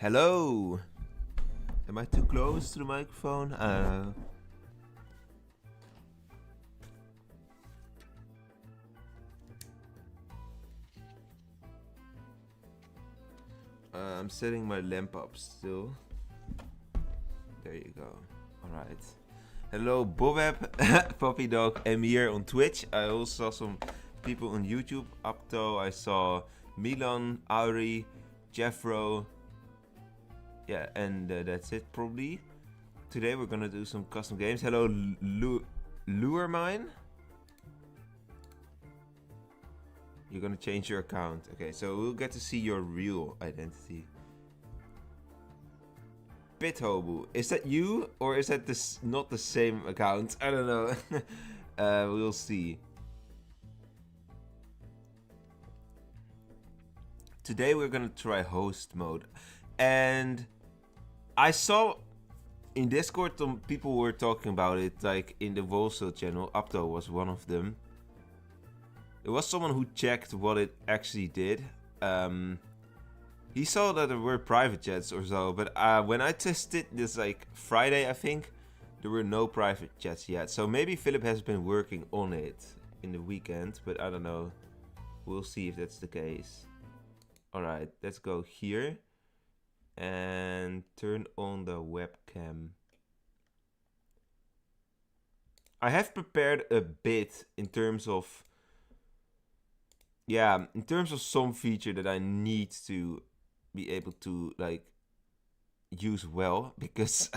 Hello. Am I too close to the microphone? I'm setting my lamp up still. There you go. Alright. Hello, Bobeb, Puppy Dog, Emir on Twitch. I also saw some people on YouTube. Apto, I saw Milan, Auri, Jeffro. Yeah, and that's it probably. Today we're gonna do some custom games. Hello, Lure Mine. You're gonna change your account. Okay, so we'll get to see your real identity. Bithobu, is that you or is that not the same account? I don't know. We'll see. Today we're gonna try host mode, and I saw in Discord some people were talking about it, like in the Wolvesville channel. Apto was one of them. It was someone who checked what it actually did. He saw that there were private chats or so, but when I tested this like Friday, I think, there were no private chats yet. So maybe Philip has been working on it in the weekend, but I don't know. We'll see if that's the case. Alright, let's go here and turn on the webcam. I have prepared a bit in terms of, yeah, in terms of some feature that I need to be able to like use well, because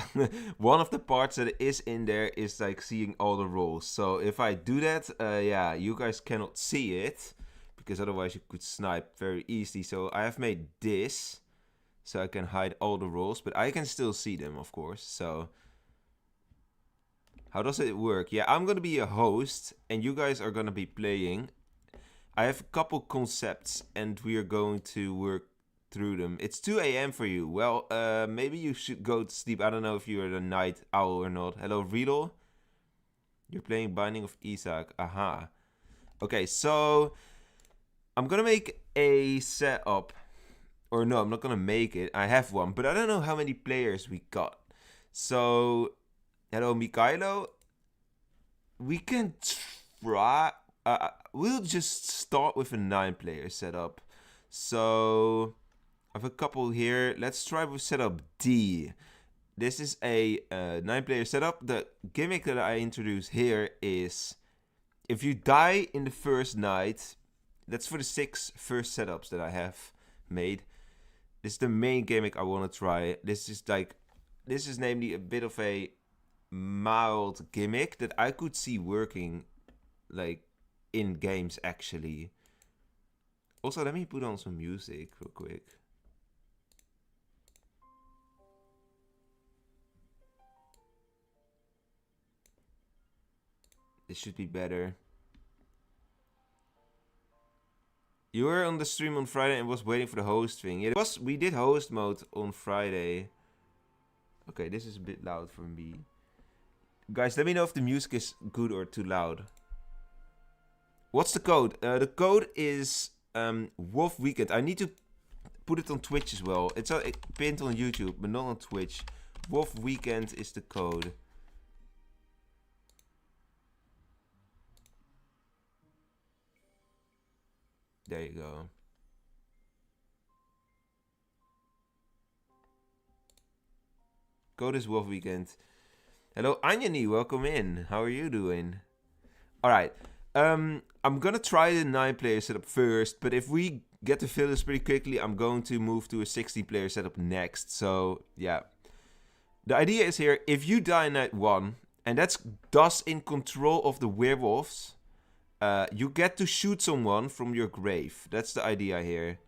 one of the parts that is in there is like seeing all the roles. So if I do that, yeah, you guys cannot see it because otherwise you could snipe very easily. So I have made this so I can hide all the roles, but I can still see them, of course. So how does it work? Yeah, I'm gonna be a host and you guys are gonna be playing. I have a couple concepts and we are going to work through them. It's 2 a.m. for you. Well, maybe you should go to sleep. I don't know if you're a night owl or not. Hello, Riedel. You're playing Binding of Isaac. Aha. Okay, so I'm gonna make a setup. Or no, I'm not gonna make it. I have one, but I don't know how many players we got. So, hello, Mikhailo. We can try. We'll just start with a 9-player setup. So I have a couple here. Let's try with setup D. This is a 9-player setup. The gimmick that I introduce here is if you die in the first night, that's for the 6 first setups that I have made. This is the main gimmick I want to try. This is namely a bit of a mild gimmick that I could see working like in games actually. Also, let me put on some music real quick. This should be better. You were on the stream on Friday and was waiting for the host thing. Yeah, we did host mode on Friday. Okay, this is a bit loud for me. Guys, let me know if the music is good or too loud. What's the code? The code is Wolf Weekend. I need to put it on Twitch as well. It's pinned on YouTube, but not on Twitch. Wolf Weekend is the code. There you go. Code is Wolf Weekend. Hello, Anjani, welcome in. How are you doing? Alright. I'm gonna try the 9-player setup first, but if we get to fill this pretty quickly, I'm going to move to a 16-player setup next. So, yeah. The idea is here, if you die in night 1, and that's thus in control of the werewolves, you get to shoot someone from your grave. That's the idea here.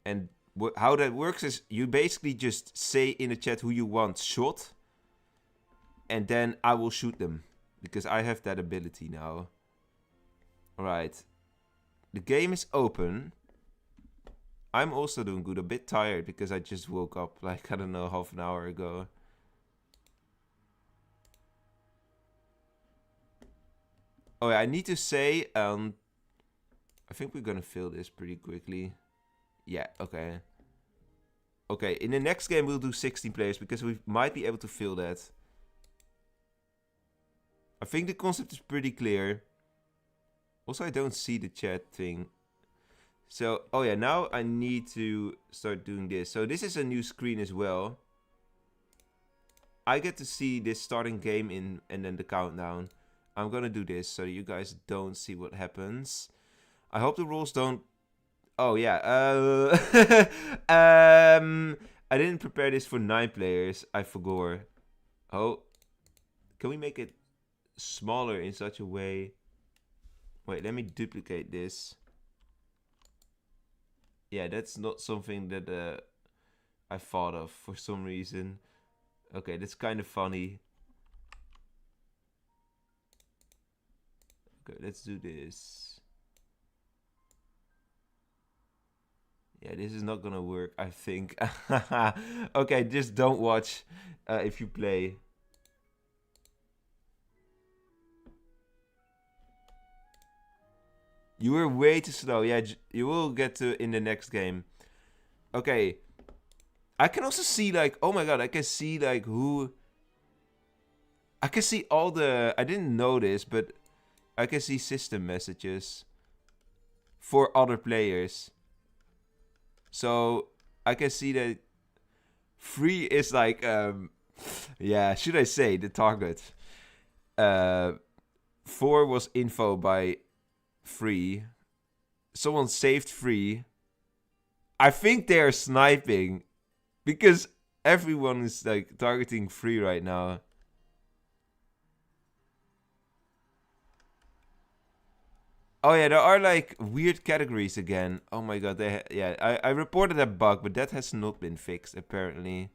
And how that works is you basically just say in the chat who you want shot, and then I will shoot them, because I have that ability now. Alright. The game is open. I'm also doing good. A bit tired because I just woke up like, I don't know, half an hour ago. Oh yeah, I need to say, I think we're gonna fill this pretty quickly. Yeah, okay. Okay, in the next game we'll do 16 players because we might be able to fill that. I think the concept is pretty clear. Also, I don't see the chat thing. So, oh yeah, now I need to start doing this. So this is a new screen as well. I get to see this starting game in and then the countdown. I'm gonna do this so that you guys don't see what happens. I hope the rules don't... Oh yeah, I didn't prepare this for 9 players. I forgot. Oh, can we make it smaller in such a way? Wait, let me duplicate this. Yeah, that's not something that I thought of for some reason. Okay, that's kind of funny. Okay, let's do this. Yeah, this is not gonna work, I think. Okay, just don't watch if you play. You were way too slow. Yeah, you will get to in the next game. Okay. I can also see like, oh my god, I can see like who... I can see all the... I didn't notice, but I can see system messages for other players. So I can see that 3 is like, yeah, should I say the target? 4 was info by 3. Someone saved 3. I think they're sniping because everyone is like targeting 3 right now. Oh yeah, there are like weird categories again. Oh my god, I reported a bug, but that has not been fixed apparently.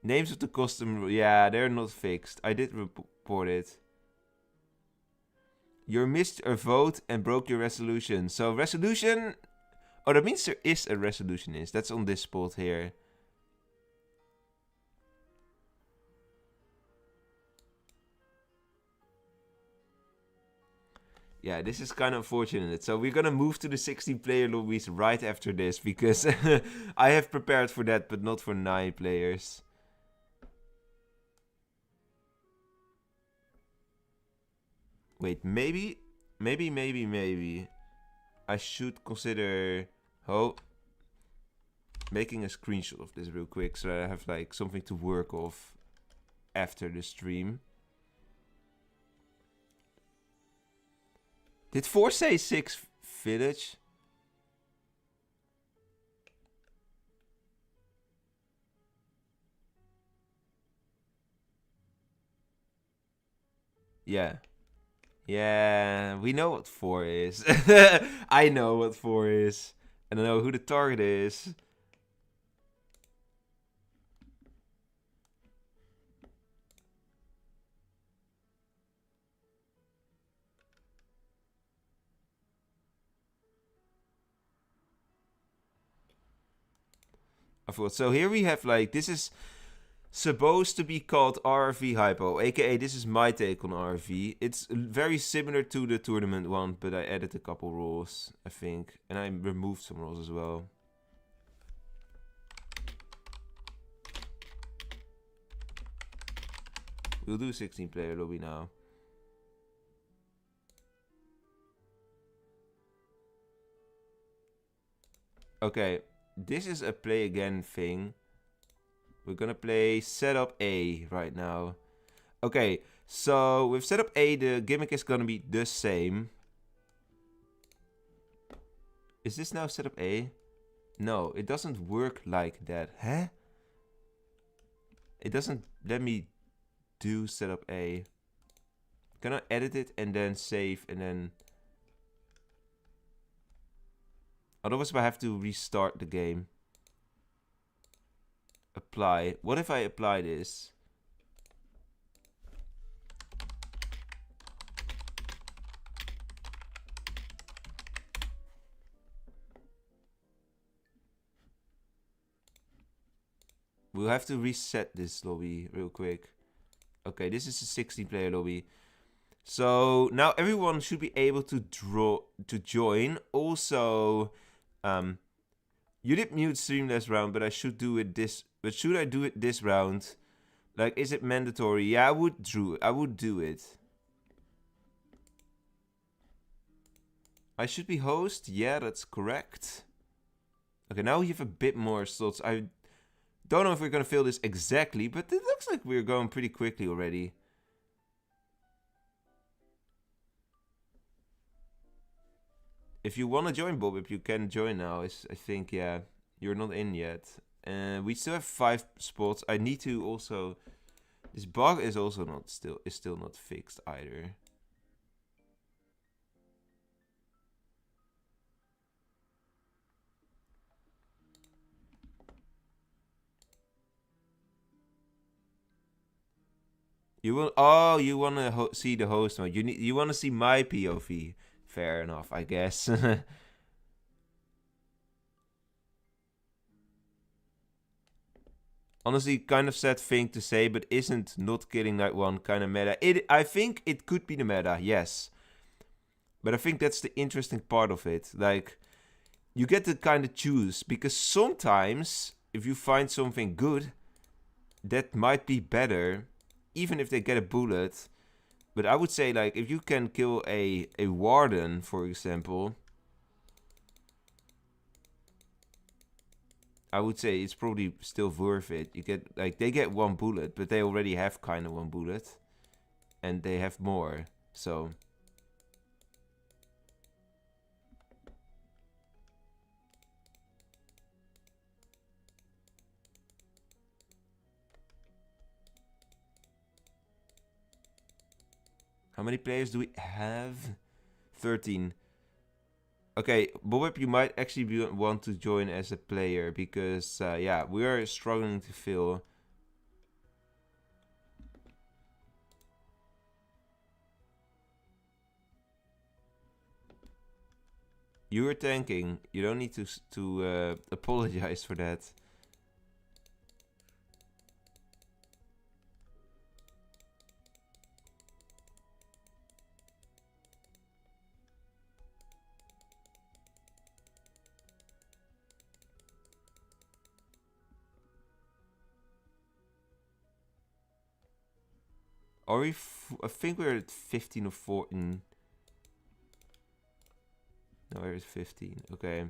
Names of the custom, yeah, they're not fixed. I did report it. You missed a vote and broke your resolution. So resolution... Oh, that means there is a resolution. That's on this spot here. Yeah, this is kind of unfortunate. So we're gonna move to the 16-player lobbies right after this because I have prepared for that, but not for 9 players. Wait, maybe I should consider making a screenshot of this real quick so that I have like something to work off after the stream. Did 4 say 6 village? Yeah. Yeah, we know what 4 is. I know what 4 is. And I know who the target is. I thought so. Here we have like, this is supposed to be called RV Hypo, aka this is my take on RV. It's very similar to the tournament one, but I added a couple rules, I think, and I removed some rules as well. We'll do 16-player lobby now. Okay, this is a play again thing. We're gonna play setup A right now. Okay, so with setup A, the gimmick is gonna be the same. Is this now setup A? No, it doesn't work like that. Huh? It doesn't let me do setup A. Can I edit it and then save and then... Otherwise I have to restart the game. Apply. What if I apply this? We'll have to reset this lobby real quick. Okay, this is a 16-player lobby. So now everyone should be able to join. Also, You did mute stream last round, but I should do it this. But should I do it this round? Like, is it mandatory? Yeah, I would do it. I should be host. Yeah, that's correct. Okay, now we have a bit more slots. I don't know if we're gonna fill this exactly, but it looks like we're going pretty quickly already. If you want to join, Bob, if you can join now, I think, yeah, you're not in yet. We still have 5 spots. I need to also. This bug is also still not fixed either. You will. Oh, you want to see the host mode. You want to see my POV. Fair enough, I guess. Honestly, kind of sad thing to say, but isn't not killing night 1 kind of meta? I think it could be the meta, yes. But I think that's the interesting part of it. Like, you get to kind of choose, because sometimes if you find something good, that might be better, even if they get a bullet. But I would say, like, if you can kill a warden, for example, I would say it's probably still worth it. You get, like, they get 1 bullet, but they already have kind of 1 bullet, and they have more, so. How many players do we have? 13. Okay, Bobweb, you might actually want to join as a player, because, yeah, we are struggling to fill. You were tanking. You don't need to apologize for that. Are we? I think we're at 15 or 14. No, we're at 15. Okay.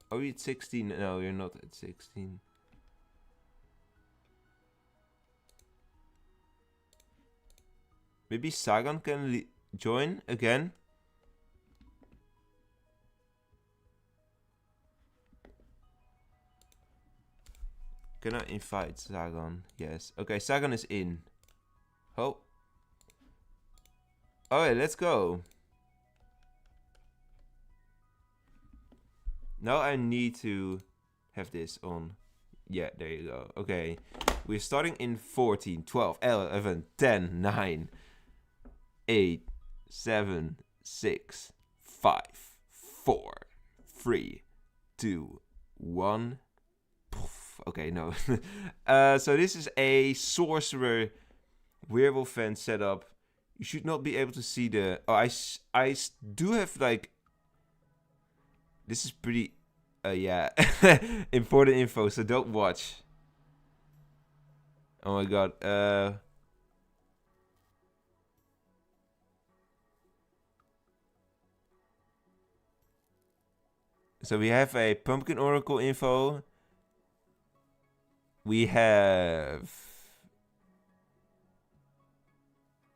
Are we at 16? No, you're not at 16. Maybe Sagan can join again? Can I invite Sagan? Yes. Okay, Sagan is in. Oh. Alright, let's go. Now I need to have this on. Yeah, there you go. Okay. We're starting in 14, 12, 11, 10, 9, 8, 7, 6, 5, 4, 3, 2, 1. Okay, no. So this is a sorcerer werewolf fan setup. You should not be able to see the. Oh, I do have, like. This is pretty. Yeah, important info. So don't watch. Oh my god. So we have a pumpkin oracle info. We have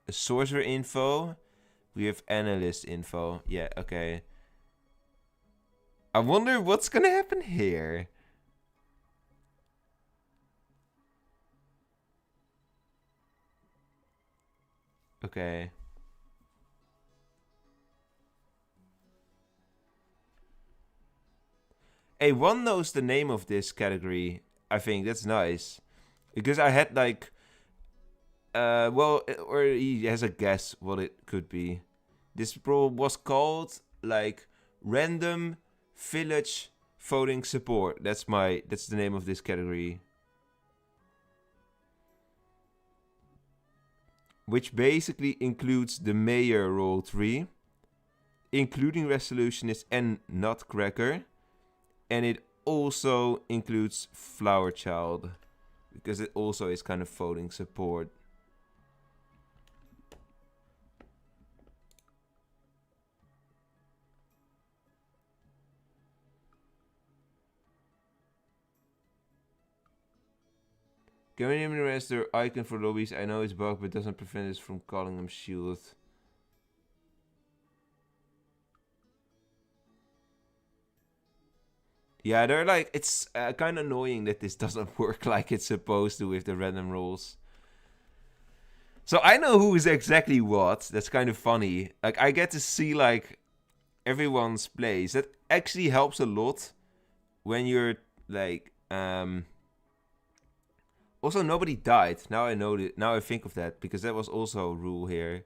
a sorcerer info. We have analyst info. Yeah, okay. I wonder what's gonna happen here. Okay. Hey, one knows the name of this category. I think that's nice. Because I had, like, well, or he has a guess what it could be. This was called, like, random village voting support. That's the name of this category. which basically includes the mayor roll tree, including resolutionist and nutcracker, and it also includes flower child, because it also is kind of voting support. Can we name the rest their icon for lobbies? I know it's bugged, but doesn't prevent us from calling them shield. Yeah, they're like, it's kind of annoying that this doesn't work like it's supposed to with the random rolls. So I know who is exactly what. That's kind of funny. Like, I get to see, like, everyone's plays. That actually helps a lot when you're, like, Also, nobody died. Now I know that. Now I think of that, because that was also a rule here.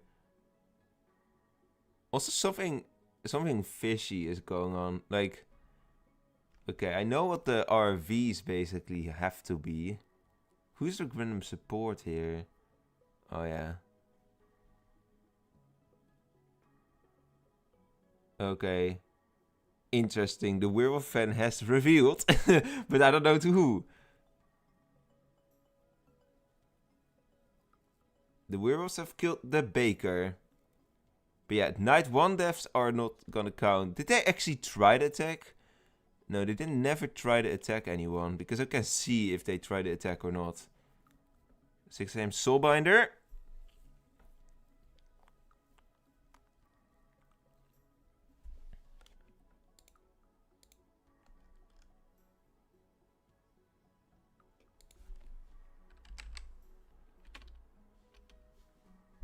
Also, something fishy is going on. Like, okay, I know what the RVs basically have to be. Who's the random support here? Oh, yeah. Okay. Interesting. The werewolf fan has revealed, but I don't know to who. The werewolves have killed the baker. But yeah, night 1 deaths are not gonna count. Did they actually try the attack? No, they didn't never try to attack anyone, because I can see if they try to attack or not. 6 AM Soulbinder.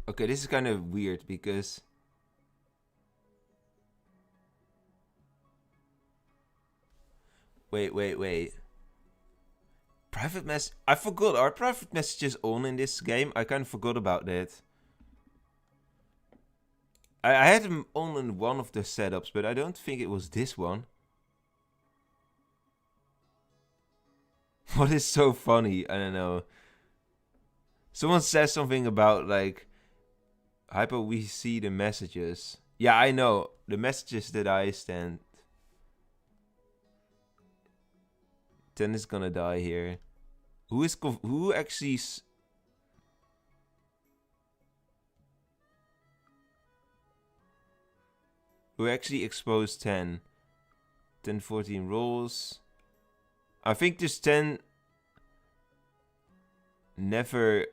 Okay, this is kind of weird, because... Wait. Private mess... I forgot, are private messages on in this game? I kind of forgot about that. I had them on in one of the setups, but I don't think it was this one. What is so funny? I don't know. Someone says something about, like... Hypo, we see the messages. Yeah, I know. The messages that I send. 10 is gonna die here. Who actually... Who actually exposed 10? 10, 14 rolls. I think this 10... Never...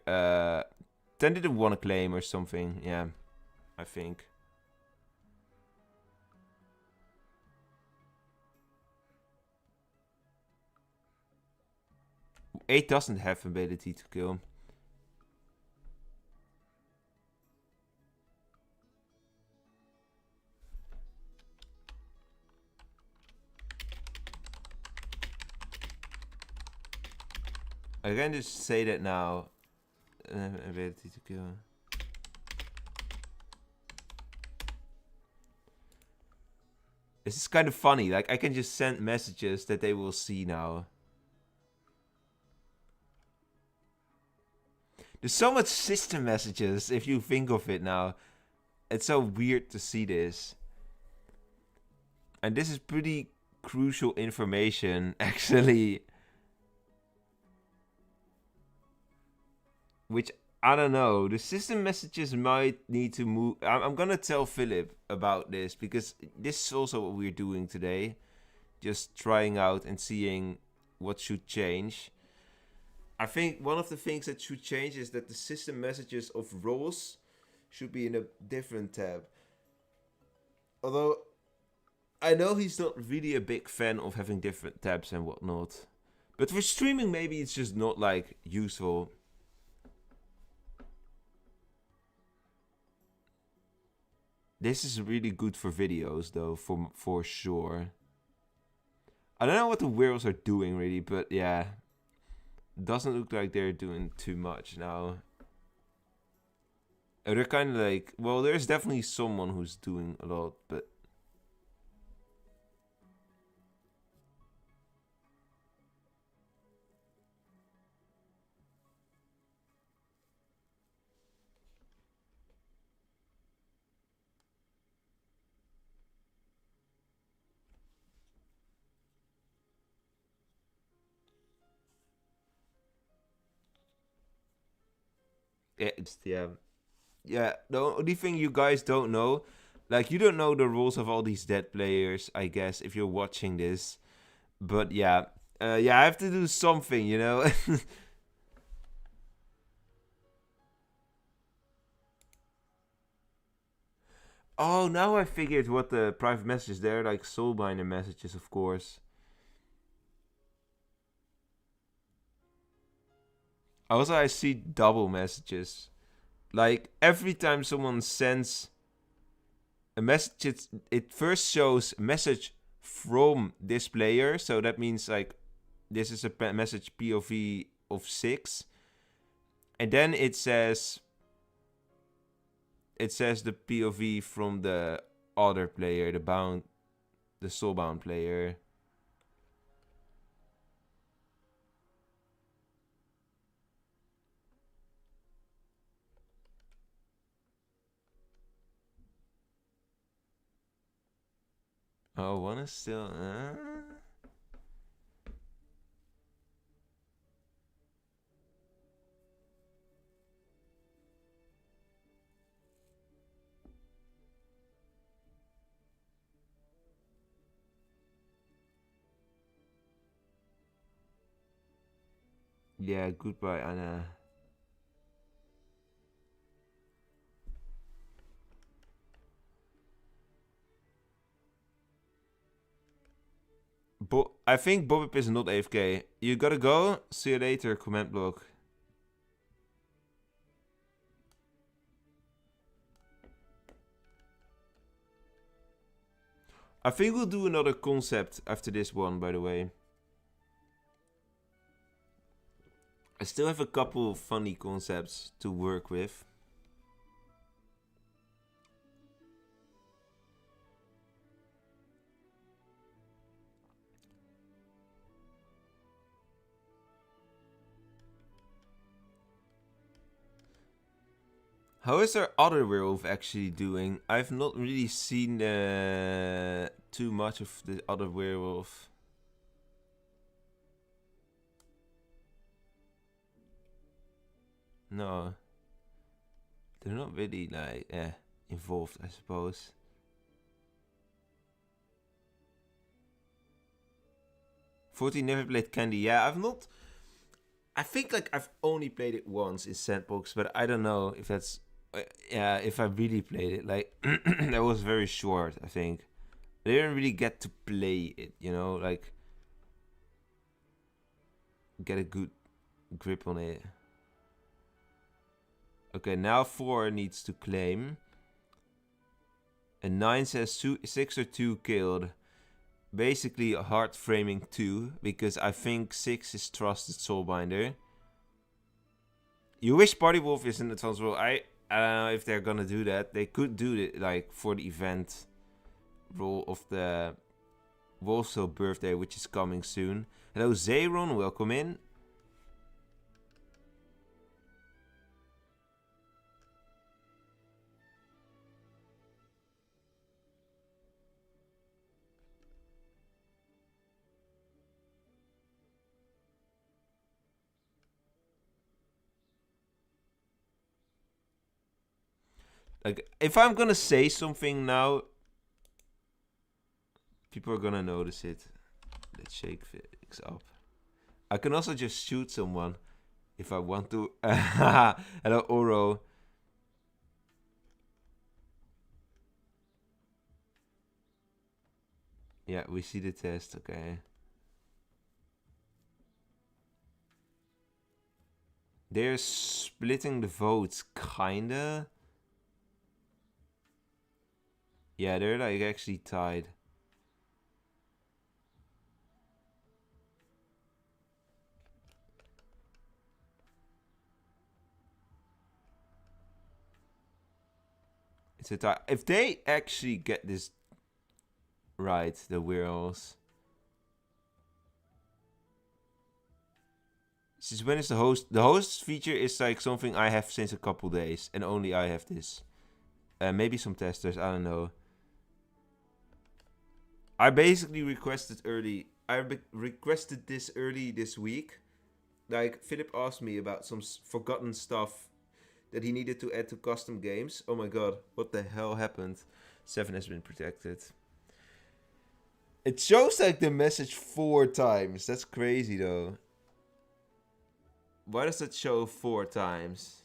10 didn't want to claim or something. Yeah, I think. 8 doesn't have ability to kill. I can just say that now. Ability to kill. This is kind of funny. Like, I can just send messages that they will see now. There's so much system messages if you think of it now. It's so weird to see this. And this is pretty crucial information, actually. Which, I don't know. The system messages might need to move. I'm gonna tell Philip about this, because this is also what we're doing today. Just trying out and seeing what should change. I think one of the things that should change is that the system messages of roles should be in a different tab. Although, I know he's not really a big fan of having different tabs and whatnot. But for streaming, maybe it's just not, like, useful. This is really good for videos, though, for sure. I don't know what the werewolves are doing, really, but yeah. Doesn't look like they're doing too much now. They're kind of like... Well, there's definitely someone who's doing a lot, but... Yeah. Yeah, the only thing you guys don't know, like, you don't know the rules of all these dead players, I guess, if you're watching this. But yeah, yeah, I have to do something, you know? Oh, now I figured what the private messages, they're like soulbinder messages, of course. Also, I see double messages. Like, every time someone sends a message, it first shows message from this player. So that means, like, this is a message POV of 6. And then it says the POV from the other player, the soulbound player. Oh, one is still. Yeah, goodbye, Anna. I think Bobby is not AFK. You gotta go. See you later, comment block. I think we'll do another concept after this one, by the way. I still have a couple of funny concepts to work with. How is our other werewolf actually doing? I've not really seen too much of the other werewolf. No. They're not really, like, involved, I suppose. 14 never played Candy. Yeah, I've not. I think, like, I've only played it once in Sandbox, but I don't know if that's. Yeah, if I really played it. Like, that was very short, I think. I didn't really get to play it, you know? Like, get a good grip on it. Okay, now 4 needs to claim. And 9 says 6 or 2 killed. Basically, hard framing 2, because I think 6 is Trusted Soulbinder. You wish Party Wolf is in the Trans role. I don't know if they're gonna do that. They could do it, like, for the event role of the Wolfsville birthday, which is coming soon. Hello, Zayron, welcome in. Like, if I'm gonna say something now, people are gonna notice it. Let's shake things up. I can also just shoot someone if I want to. Hello, Oro. Yeah, we see the test, okay. They're splitting the votes, kinda. Yeah, they're, like, actually tied. It's a tie. If they actually get this right, the werewolves. Since when is the host? The host feature is, like, something I have since a couple days, and only I have this. Maybe some testers, I don't know. I basically requested requested this early this week. Like, Philip asked me about some forgotten stuff that he needed to add to custom games. Oh my god, what the hell happened? 7 has been protected. It shows like the message 4 times. That's crazy though. Why does that show 4 times?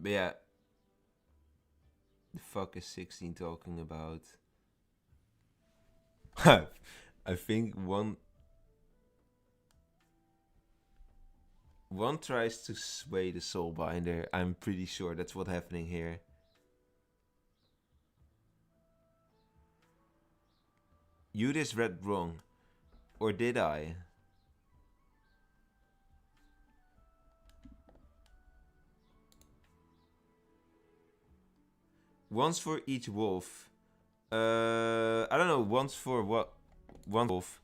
But yeah. The fuck is 16 talking about? I think one tries to sway the soulbinder. I'm pretty sure that's what's happening here. You just read wrong. Or did I? Once for each wolf. I don't know. Once for what? One wolf.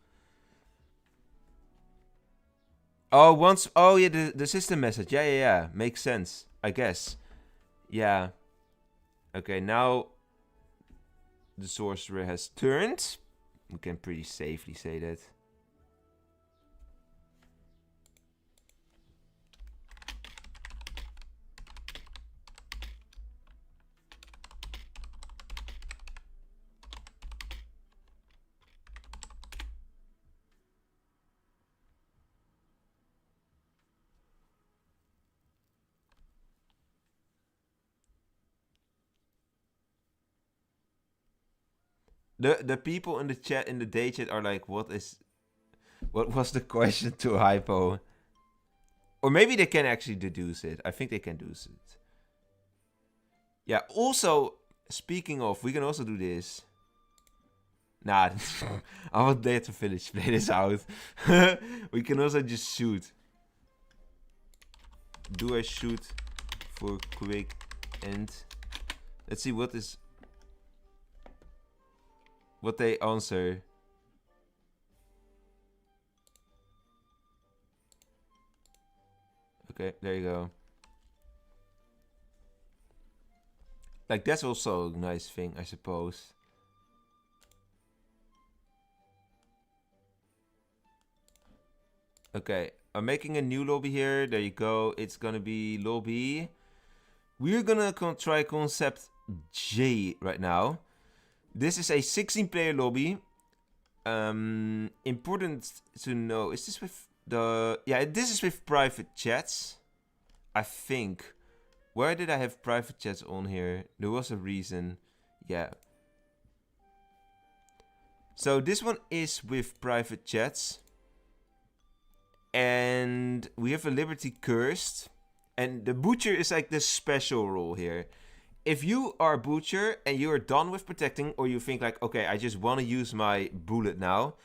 Oh, once. Oh, yeah, the system message. Yeah. Makes sense, I guess. Yeah. Okay, now the sorcerer has turned. We can pretty safely say that. The people in the chat, in the day chat, are like, what was the question to Hypo? Or maybe they can actually deduce it. I think they can deduce it. Yeah, also, speaking of, we can also do this. Nah, I was there to finish play this out. We can also just shoot. Do I shoot for quick end? Let's see what they answer. Okay, there you go. Like, that's also a nice thing, I suppose. Okay, I'm making a new lobby here. There you go. It's gonna be lobby. We're gonna try concept J right now. This is a 16-player lobby. Important to know. Is this with the... Yeah, this is with private chats. I think. Where did I have private chats on here? There was a reason. Yeah. So this one is with private chats. And we have a Liberty Cursed. And the Butcher is like the special role here. If you are Butcher and you are done with protecting, or you think like, okay, I just want to use my bullet now,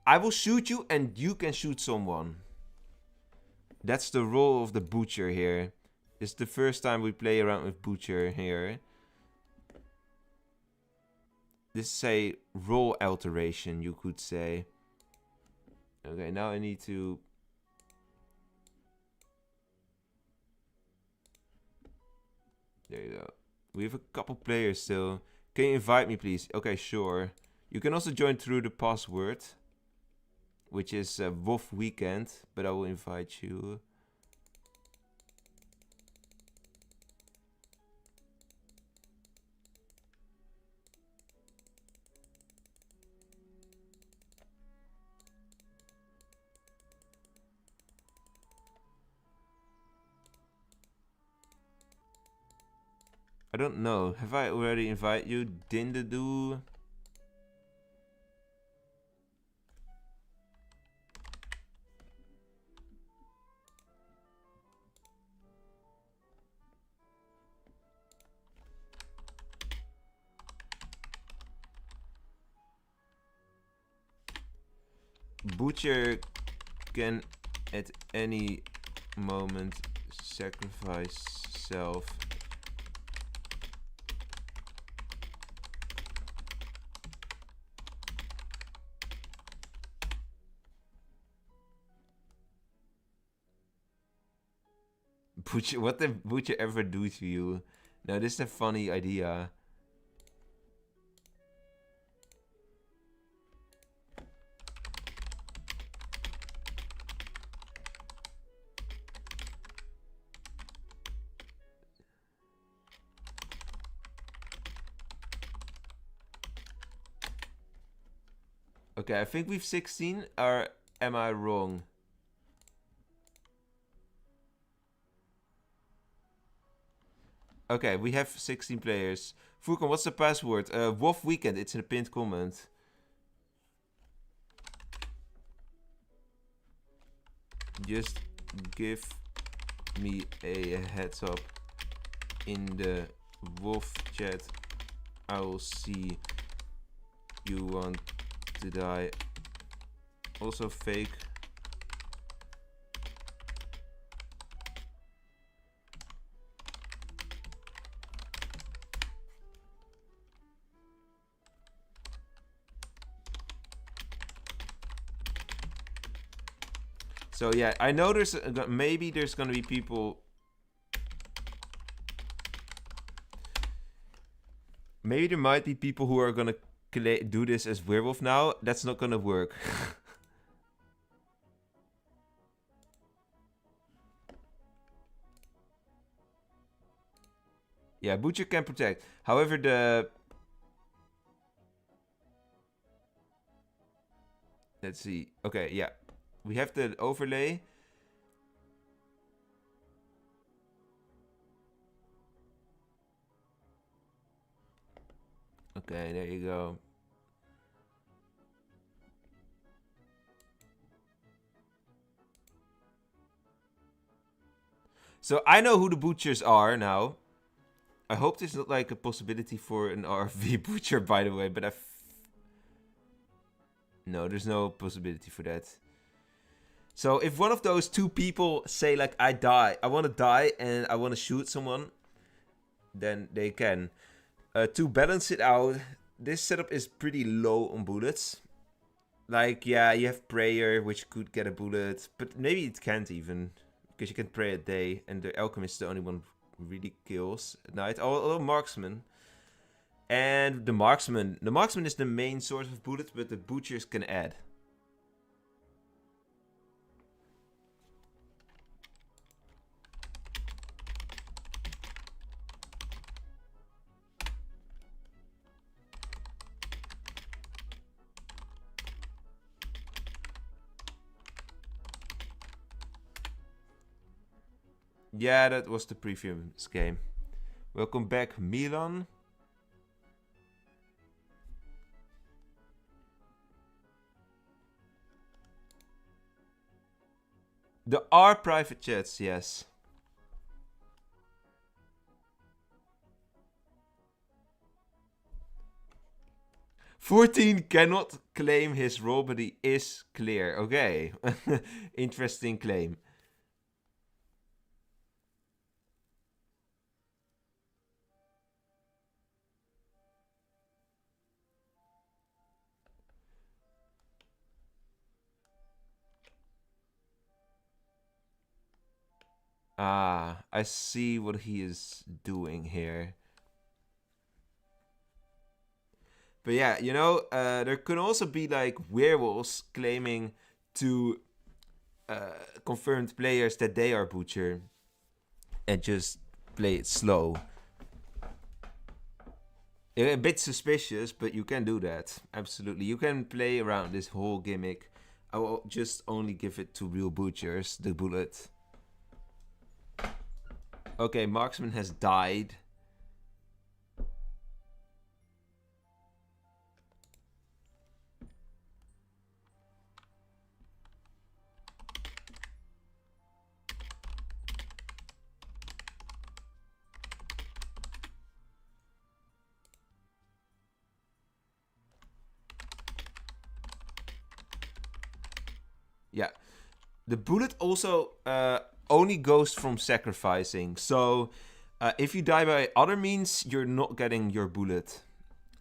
I will shoot you and you can shoot someone. That's the role of the Butcher here. It's the first time we play around with Butcher here. This is a role alteration, you could say. Okay, now I need to... There you go. We have a couple players still. Can you invite me, please? Okay, sure. You can also join through the password, which is Wolf Weekend, but I will invite you. I don't know. Have I already invited you? Dindadu? Butcher can at any moment sacrifice self. butcher? What the butcher ever do to you? No, this is a funny idea. Okay, I think we've 16, or am I wrong? Okay, we have 16 players. Furkan, what's the password? Wolf Weekend, it's in a pinned comment. Just give me a heads up in the Wolf chat. I will see you want to die. Also fake. So yeah, I know there's maybe there's gonna be people. Maybe there might be people who are gonna do this as werewolf now. That's not gonna work. Yeah, butcher can protect. However, the let's see. Okay, yeah, we have the overlay. Okay, there you go. So I know who the butchers are now. I hope there's not like a possibility for an RV butcher, by the way, but no, there's no possibility for that. So if one of those two people say like, I want to die and I want to shoot someone, then they can. To balance it out, this setup is pretty low on bullets. Like, yeah, you have prayer, which could get a bullet, but maybe it can't even, because you can pray a day, and the alchemist is the only one who really kills at night. Oh, marksman. And the marksman is the main source of bullets, but the butchers can add. Yeah, that was the previous game. Welcome back, Milan. There are private chats, yes. $14 cannot claim his role, but he is clear. Okay. Interesting claim. Ah, I see what he is doing here. But yeah, you know, there can also be like werewolves claiming to confirmed players that they are butcher and just play it slow. A bit suspicious, but you can do that. Absolutely. You can play around this whole gimmick. I will just only give it to real butchers, the bullet. Okay, marksman has died. Yeah. The bullet also only goes from sacrificing. So if you die by other means, you're not getting your bullet.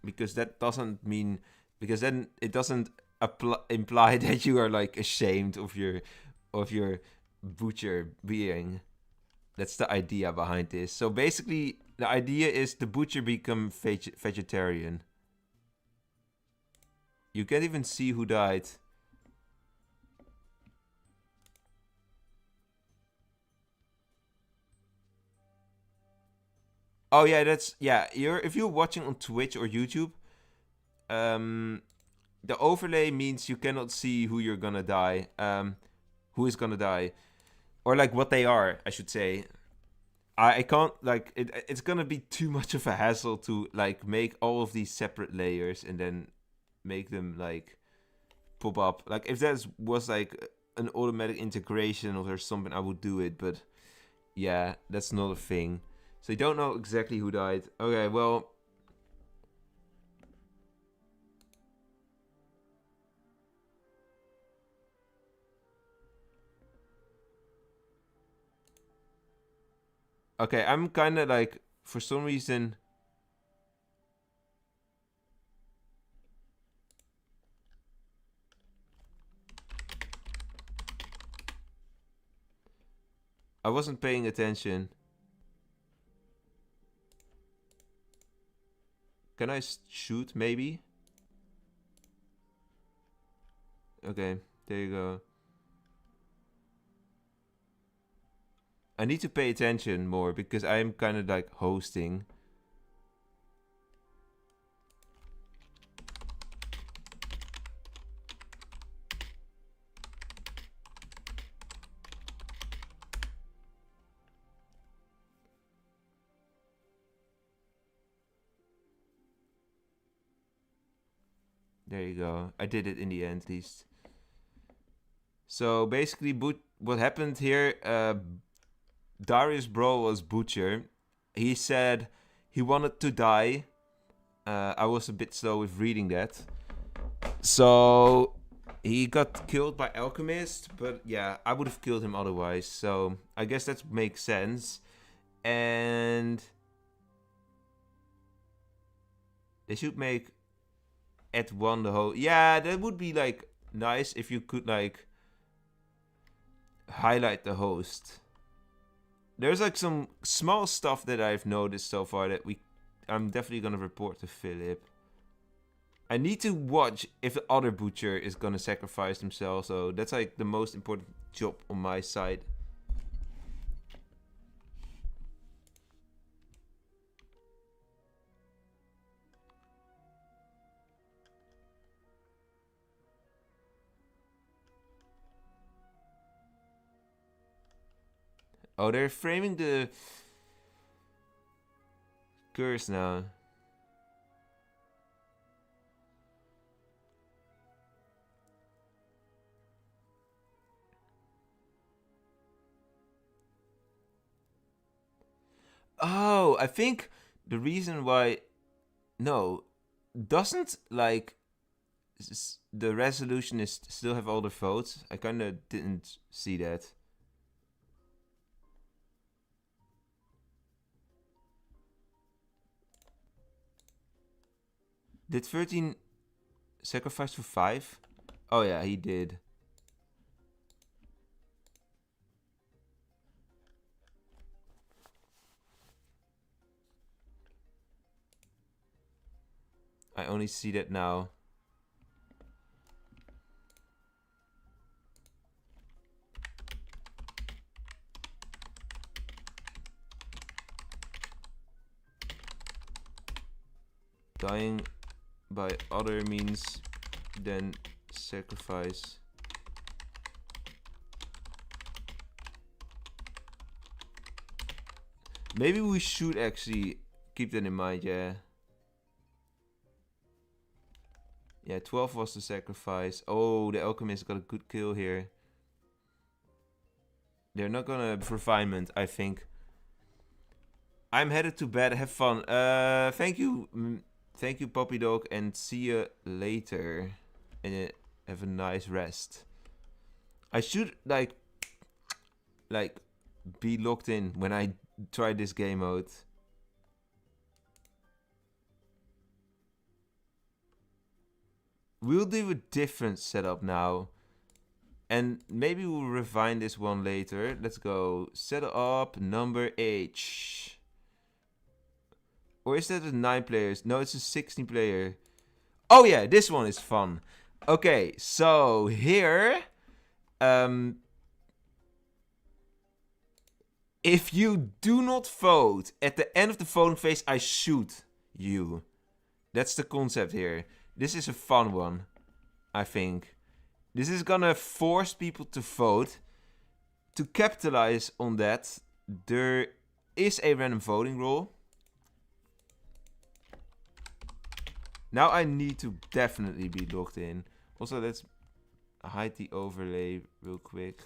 Because that doesn't mean... Because then it doesn't imply that you are like ashamed of your butcher being. That's the idea behind this. So basically, the idea is the butcher become vegetarian. You can't even see who died. Oh yeah, that's yeah. If you're watching on Twitch or YouTube, the overlay means you cannot see who you're gonna die. Who is gonna die, or like what they are, I should say. I can't like it. It's gonna be too much of a hassle to like make all of these separate layers and then make them like pop up. Like if that was like an automatic integration or something, I would do it. But yeah, that's not a thing. So you don't know exactly who died. Okay, well. Okay, I'm kind of like, for some reason... I wasn't paying attention. Can I shoot, maybe? Okay, there you go. I need to pay attention more because I'm kind of like hosting. There you go. I did it in the end, at least. So basically, what happened here, Darius Bro was Butcher. He said he wanted to die. I was a bit slow with reading that. So he got killed by Alchemist, but yeah, I would have killed him otherwise. So I guess that makes sense. And they should make at one the whole. Yeah, that would be like nice if you could like highlight the host. There's like some small stuff that I've noticed so far that I'm definitely gonna report to Philip. I need to watch if the other butcher is gonna sacrifice themselves, so that's like the most important job on my side. Oh, they're framing the curse now. Oh, I think the reason why... No, doesn't like the resolutionist still have all the votes? I kind of didn't see that. Did 13 sacrifice for 5? Oh yeah, he did. I only see that now. Dying by other means than sacrifice. Maybe we should actually keep that in mind, yeah. Yeah, 12 was the sacrifice. Oh, the alchemist got a good kill here. They're not gonna refinement, I think. I'm headed to bed. Have fun. Thank you. Thank you, Puppy Dog, and see you later. And have a nice rest. I should, like, be locked in when I try this game mode. We'll do a different setup now. And maybe we'll refine this one later. Let's go. Set up number H. Or is that a 9 players? No, it's a 16 player. Oh yeah, this one is fun. Okay, so here... if you do not vote, at the end of the voting phase, I shoot you. That's the concept here. This is a fun one, I think. This is gonna force people to vote. To capitalize on that, there is a random voting rule. Now I need to definitely be logged in. Also, let's hide the overlay real quick.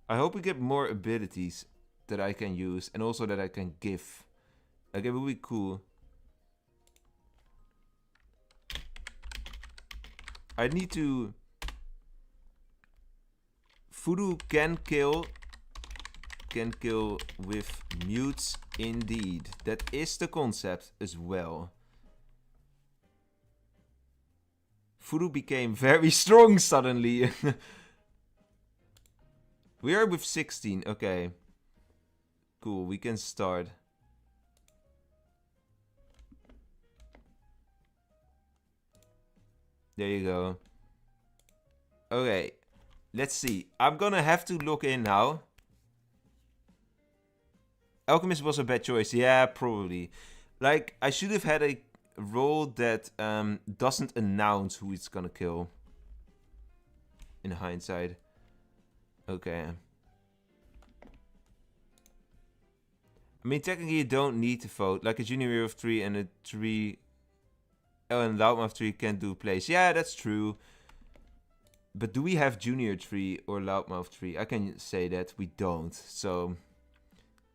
I hope we get more abilities that I can use and also that I can give. Like, it would be cool. I need to... Voodoo can kill with mutes indeed. That is the concept as well. Voodoo became very strong suddenly. We are with 16, okay. Cool, we can start. There you go. Okay, let's see. I'm gonna have to log in now. Alchemist was a bad choice. Yeah, probably. Like, I should have had a role that doesn't announce who it's gonna kill. In hindsight. Okay. I mean, technically you don't need to vote. Like a junior hero of 3 and a 3... Oh, and Loudmouth 3 can't do plays. Yeah, that's true. But do we have junior 3 or Loudmouth 3? I can say that we don't. So,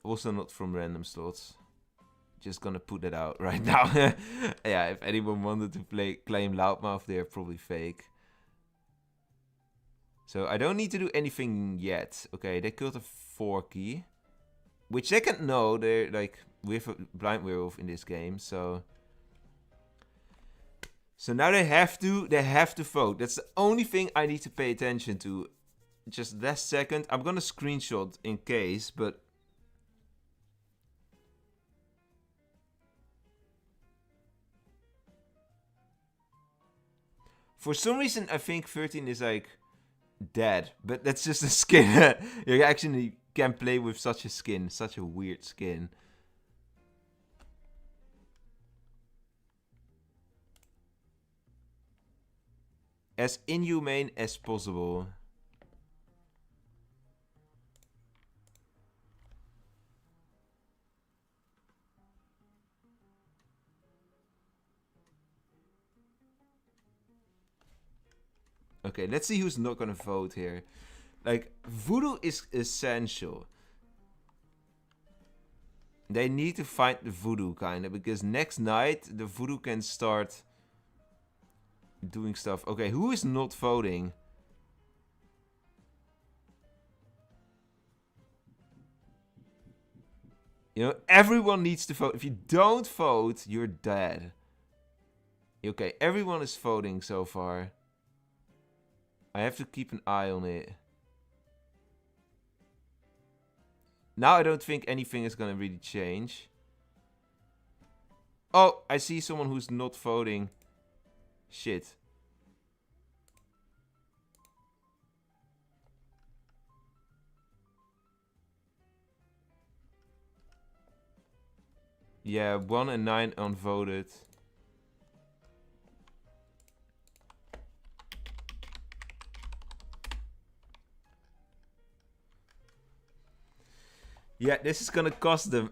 also not from random slots. Just gonna put that out right now. Yeah, if anyone wanted to claim Loudmouth, they're probably fake. So I don't need to do anything yet. Okay, they killed a Forky. Which they can know. They're like with a blind werewolf in this game, so... So now they have to vote. That's the only thing I need to pay attention to. Just that second. I'm gonna screenshot in case, but... For some reason, I think 13 is like dead, but that's just a skin. You actually can play with such a skin, such a weird skin. As inhumane as possible. Okay, let's see who's not gonna vote here. Like, voodoo is essential. They need to find the voodoo, kinda, because next night the voodoo can start doing stuff. Okay, who is not voting? You know, everyone needs to vote. If you don't vote, you're dead. Okay, everyone is voting so far. I have to keep an eye on it. Now I don't think anything is gonna really change. Oh, I see someone who's not voting. Shit. Yeah, 1 and 9 unvoted. Yeah, this is gonna cost them.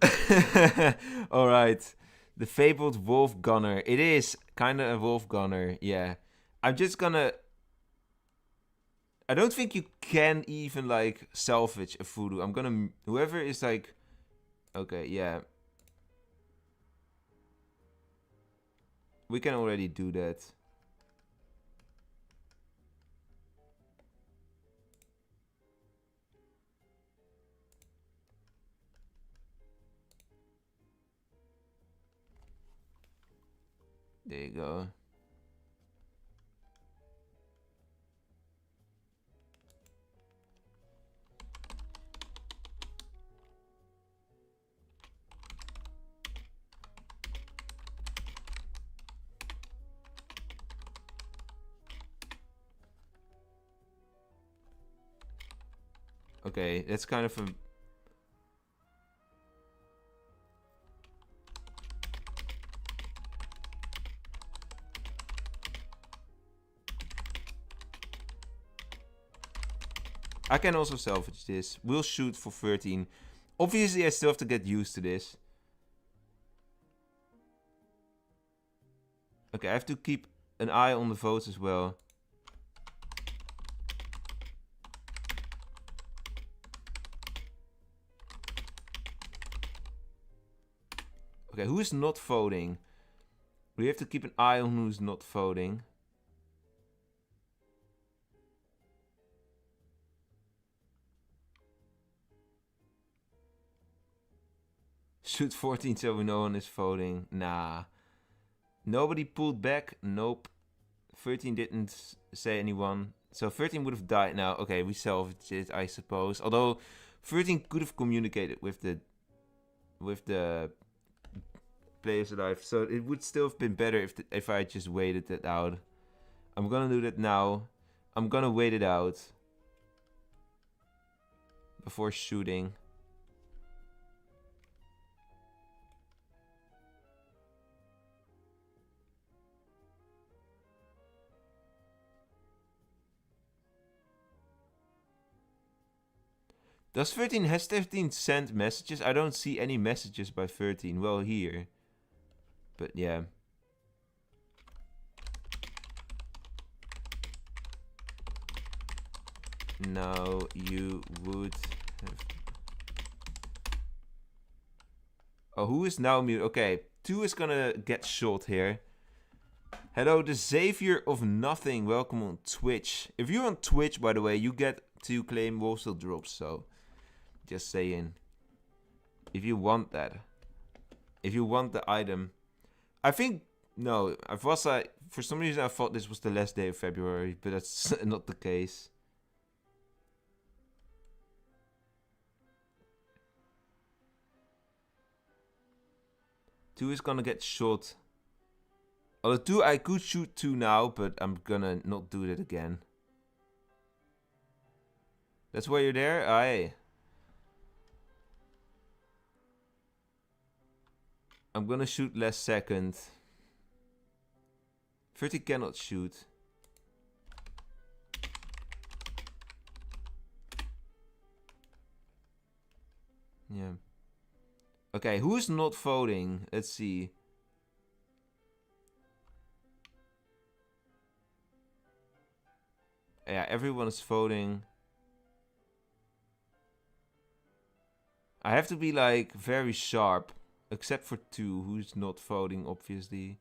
Alright. The fabled wolf gunner. It is kinda a wolf gunner, yeah. I'm just gonna... I don't think you can even, like, salvage a voodoo. I'm gonna... Whoever is, like... Okay, yeah. We can already do that. There you go. Okay, that's kind of a... I can also salvage this. We'll shoot for 13. Obviously, I still have to get used to this. Okay, I have to keep an eye on the votes as well. Okay, who is not voting? We have to keep an eye on who's not voting. Shoot 14 so we know one is voting. Nah. Nobody pulled back. Nope. 13 didn't say anyone. So 13 would have died now. Okay, we salvaged it, I suppose. Although 13 could have communicated with the players alive. So it would still have been better if I just waited it out. I'm gonna do that now. I'm gonna wait it out before shooting. Does 13 has 13 sent messages? I don't see any messages by 13. Well, here. But yeah. Now you would have... Oh, who is now mute? Okay, 2 is gonna get shot here. Hello, the Savior of Nothing. Welcome on Twitch. If you're on Twitch, by the way, you get to claim Wolvesville drops, so... Just saying. If you want that. If you want the item. I think... No, for some reason I thought this was the last day of February, but that's not the case. Two is gonna get shot. Although 2, I could shoot 2 now, but I'm gonna not do that again. That's why you're there? Aye. I'm gonna shoot last second. 30 cannot shoot. Yeah. Okay, who's not voting? Let's see. Yeah, everyone is voting. I have to be like very sharp. Except for 2, who's not voting, obviously.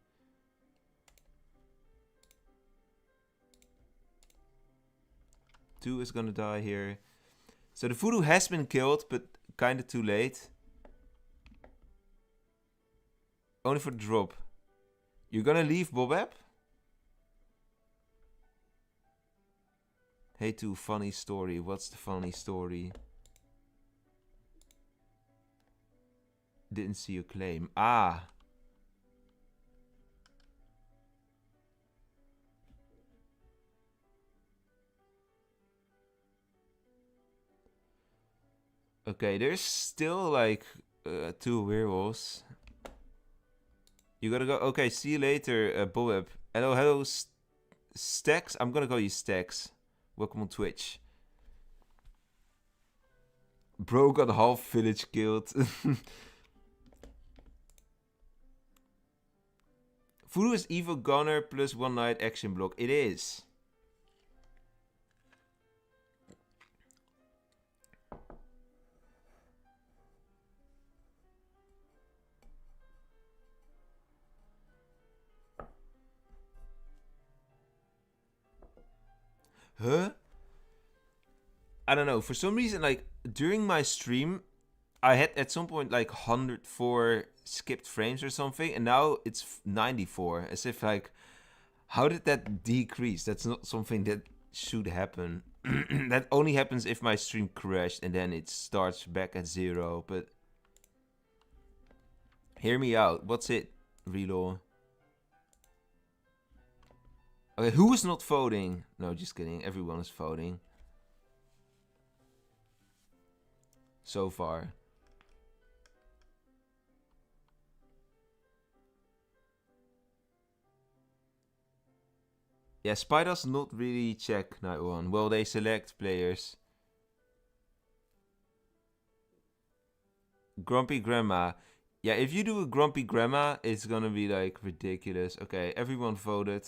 Two is gonna die here. So the voodoo has been killed, but kinda too late. Only for the drop. You're gonna leave, Bobab? Hey, 2, funny story. What's the funny story? Didn't see your claim. Ah. Okay, there's still like 2 werewolves. You gotta go. Okay, see you later, Boab. Hello, Stacks. I'm gonna call you Stacks. Welcome on Twitch. Bro got half village killed. Voodoo is evil gunner plus 1 night action block. It is. Huh? I don't know. For some reason, like, during my stream, I had at some point like 104 skipped frames or something, and now it's 94. As if like, how did that decrease? That's not something that should happen. That only happens if my stream crashed and then it starts back at 0. But hear me out. What's it, Relo? Okay, who is not voting? No, just kidding. Everyone is voting. So far. Yeah, Spy does not really check night 1. Well, they select players. Grumpy Grandma. Yeah, if you do a Grumpy Grandma, it's gonna be like ridiculous. Okay, everyone voted.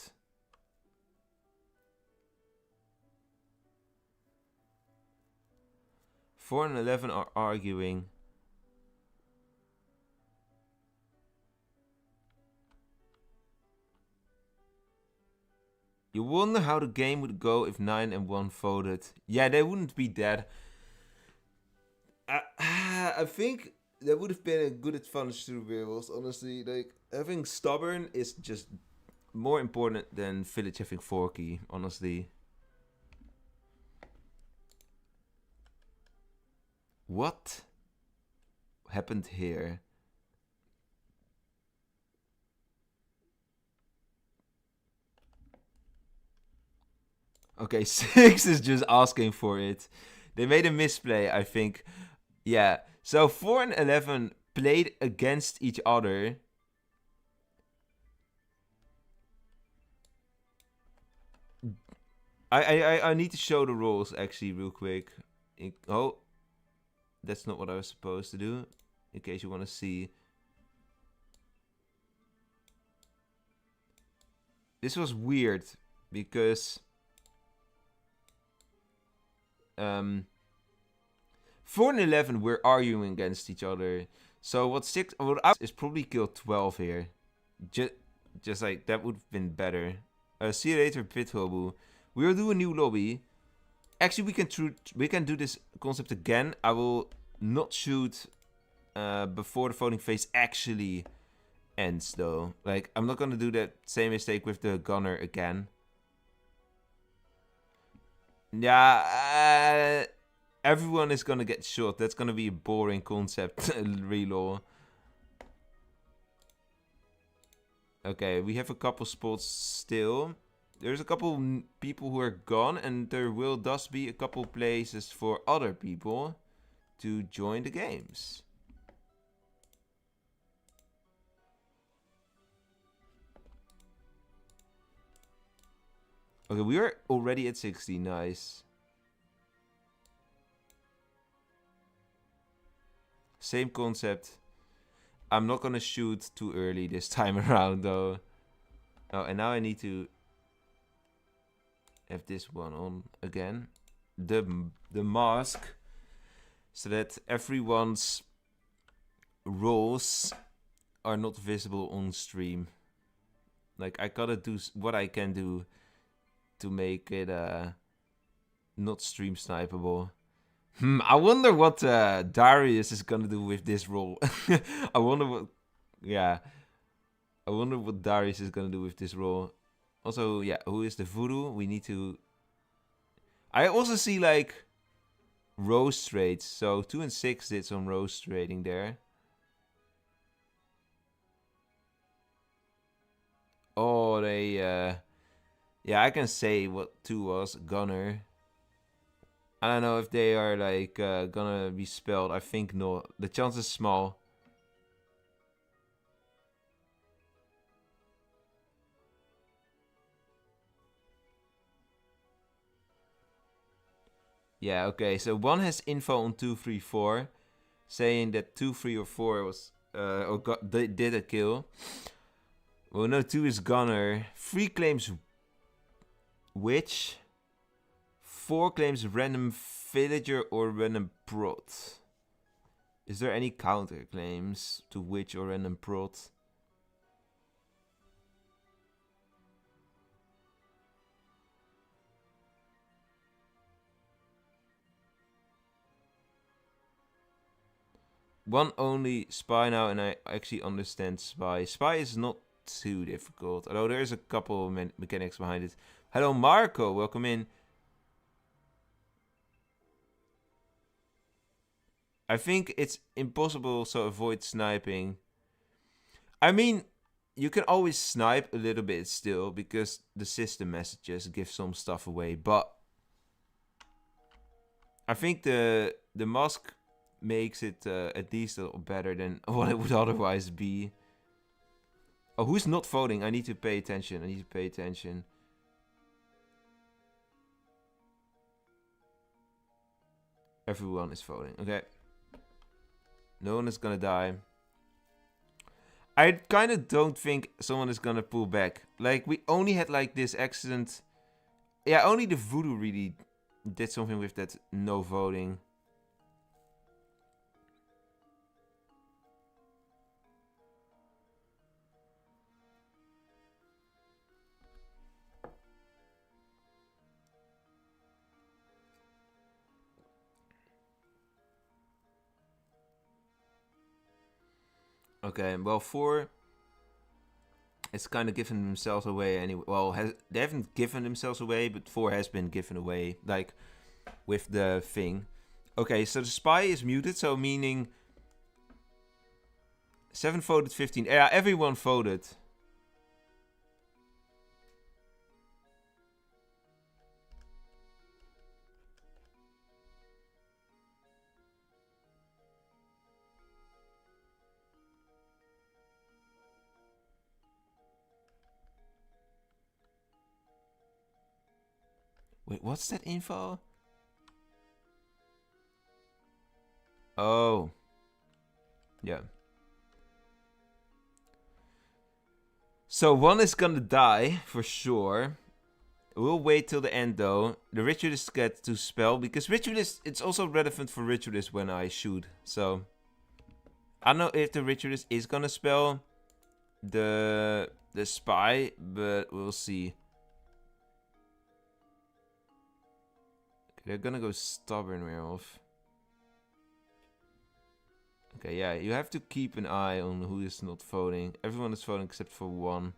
4 and 11 are arguing. You wonder how the game would go if 9 and 1 voted. Yeah, they wouldn't be dead. I think that would have been a good advantage to the werewolves, honestly. Like, having Stubborn is just more important than Village having Forky, honestly. What happened here? Okay, 6 is just asking for it. They made a misplay, I think. Yeah, so 4 and 11 played against each other. I need to show the rules, actually, real quick. Oh, that's not what I was supposed to do. In case you want to see. This was weird, because 4 and 11 were arguing against each other. So what I is probably kill 12 here. Just like, that would have been better. See you later, Pithobu. We'll do a new lobby. Actually, we can do this concept again. I will not shoot before the voting phase actually ends, though. Like, I'm not gonna do that same mistake with the gunner again. Yeah, everyone is gonna get shot. That's gonna be a boring concept, reload. Okay, we have a couple spots still. There's a couple people who are gone, and there will thus be a couple places for other people to join the games. Okay, we are already at 60. Nice. Same concept. I'm not gonna shoot too early this time around, though. Oh, and now I need to have this one on again. The mask. So that everyone's roles are not visible on stream. Like, I gotta do what I can do to make it not stream snipeable. I wonder what Darius is gonna do with this role. I wonder what... Yeah. I wonder what Darius is gonna do with this role. Also, yeah, who is the voodoo? We need to... I also see, like, roast rates. So 2 and 6 did some roast rating there. Oh, they... Yeah, I can say what 2 was. Gunner. I don't know if they are, like, gonna be spelled. I think not. The chance is small. Yeah, okay. So 1 has info on 2, 3, 4. Saying that 2, 3, or 4 was... did a kill. Well, no, 2 is Gunner. 3 claims Witch. 4 claims random villager or random prot. Is there any counter claims to Witch or random prot? one only spy now, and I actually understand spy. Spy is not too difficult, although there's a couple of mechanics behind it. Hello, Marco. Welcome in. I think it's impossible to avoid sniping. I mean, you can always snipe a little bit still, because the system messages give some stuff away, but I think the mask makes it at least a little better than what it would otherwise be. Oh, who's not voting? I need to pay attention. I need to pay attention. Everyone is voting. Okay. No one is gonna die. I kind of don't think someone is gonna pull back. Like, we only had like this accident. Yeah, only the voodoo really did something with that no voting. Okay, well, 4 is kind of given themselves away anyway. Well, they haven't given themselves away, but 4 has been given away, like, with the thing. Okay, so the spy is muted, so meaning 7 voted, 15. Yeah, everyone voted. Wait, what's that info? Oh. Yeah. So 1 is gonna die, for sure. We'll wait till the end, though. The ritualist gets to spell, because ritualist, it's also relevant for ritualist when I shoot. So, I don't know if the ritualist is gonna spell the spy, but we'll see. They're gonna go stubborn werewolf. Okay, yeah, you have to keep an eye on who is not voting. Everyone is voting except for 1.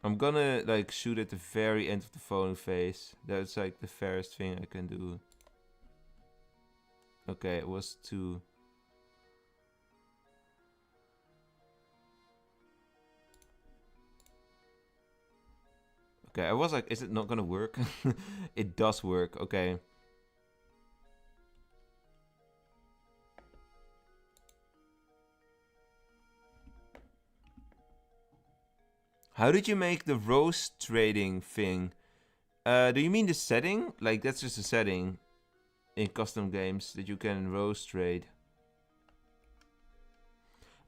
I'm gonna like shoot at the very end of the voting phase. That's like the fairest thing I can do. Okay, it was 2. Okay, I was like, is it not gonna work? It does work, okay. How did you make the rose trading thing? Do you mean the setting? Like, that's just a setting in custom games that you can rose trade.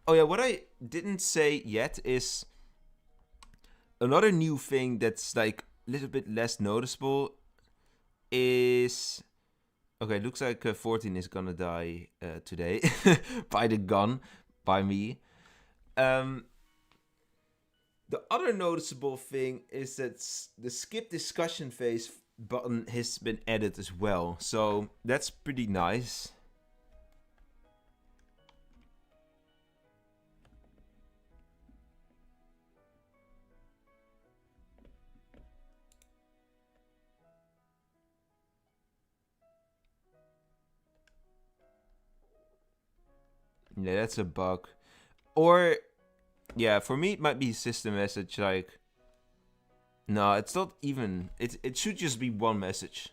Oh yeah, what I didn't say yet is another new thing that's like a little bit less noticeable is... Okay, looks like 14 is gonna die today by the gun, by me. The other noticeable thing is that the skip discussion phase button has been added as well, so that's pretty nice. Yeah, that's a bug. Or, yeah, for me it might be system message, like... No, it's not even... It should just be 1 message.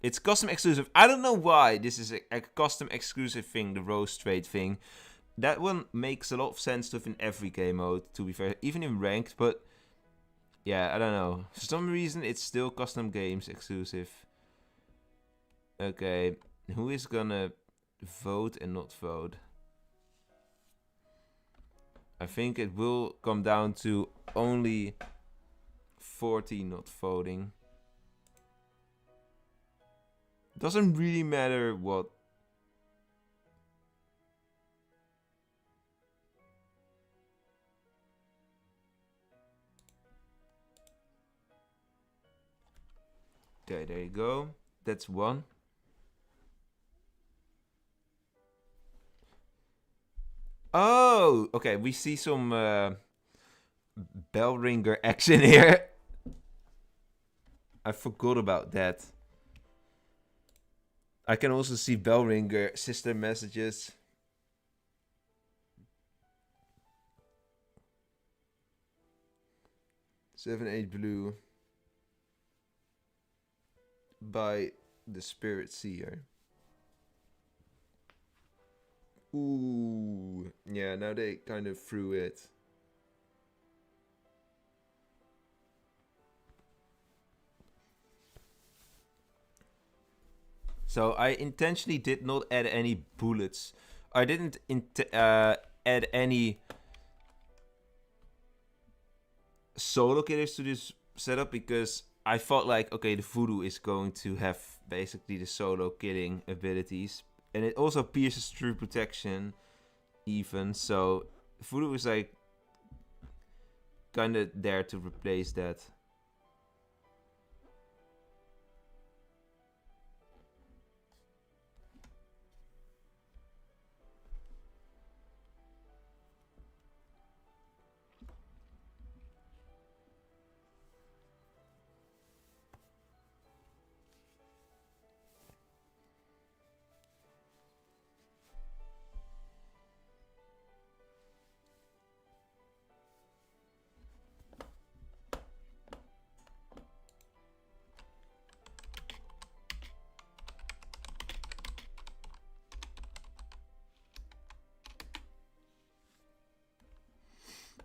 It's custom exclusive. I don't know why this is a custom exclusive thing, the rose trade thing. That one makes a lot of sense within every game mode, to be fair. Even in ranked, but... Yeah, I don't know. For some reason, it's still custom games exclusive. Okay, who is gonna vote and not vote? I think it will come down to only 40 not voting. Doesn't really matter what. Okay, there you go. That's one. Oh, okay. We see some bell ringer action here. I forgot about that. I can also see bell ringer system messages. Seven, 8 blue by the Spirit Seer. Ooh, yeah. Now they kind of threw it. So I intentionally did not add any bullets. I didn't add any solo killers to this setup because I felt like, okay, the voodoo is going to have basically the solo killing abilities. And it also pierces through protection even. So voodoo is like kind of there to replace that.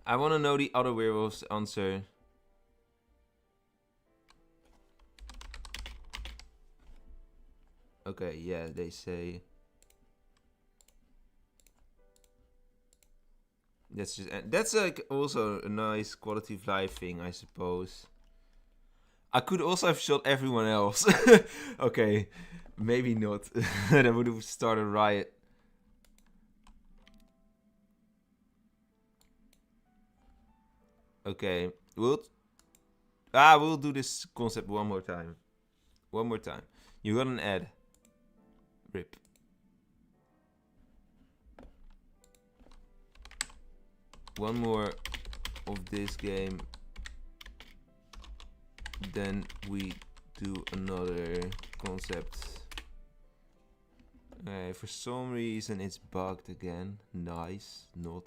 I want to know the other werewolves' answer. Okay, yeah, they say. That's like also a nice quality of life thing, I suppose. I could also have shot everyone else. Okay, maybe not. That would have started a riot. Okay, we'll do this concept one more time. One more time. You got an ad. Rip. One more of this game. Then we do another concept. For some reason it's bugged again. Nice. Not.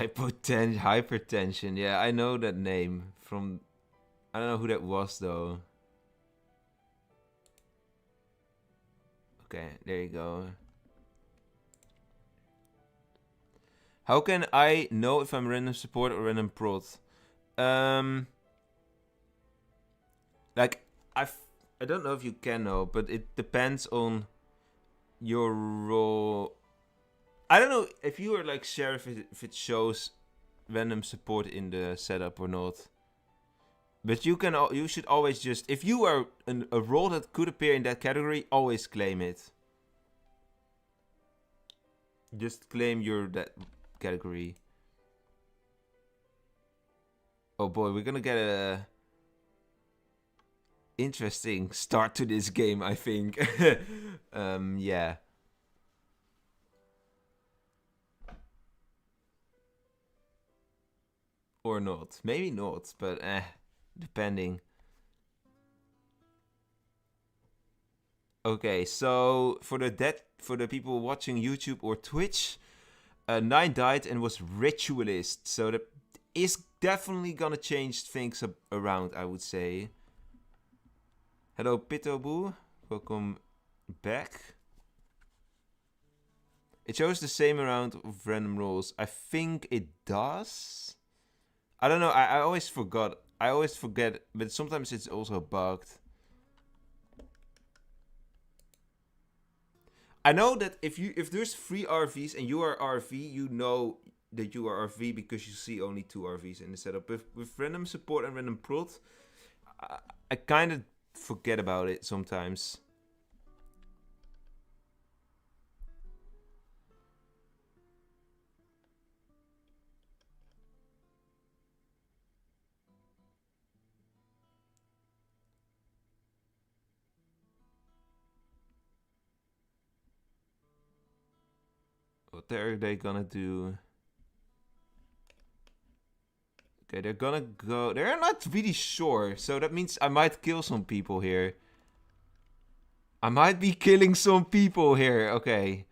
Hypertension. Yeah, I know that name from. I don't know who that was though. Okay, there you go. How can I know if I'm random support or random prod? Like I don't know if you can know, but it depends on your role. I don't know if you are like sheriff if it shows random support in the setup or not. But you should always just, if you are a role that could appear in that category, always claim it. Just claim your that category. Oh boy, we're gonna get a interesting start to this game, I think. Yeah. Or not. Maybe not, but depending. Okay, so for the people watching YouTube or Twitch, 9 died and was ritualist. So that is definitely gonna change things around, I would say. Hello, Pitobu. Welcome back. It shows the same amount of random rolls. I think it does. I don't know. I always forgot. I always forget, but sometimes it's also bugged. I know that if there's 3 RVs and you are RV, you know that you are RV because you see only 2 RVs in the setup. With random support and random prot, I kind of forget about it sometimes. What are they gonna do? Okay, they're gonna go... They're not really sure, so that means I might kill some people here. I might be killing some people here. Okay.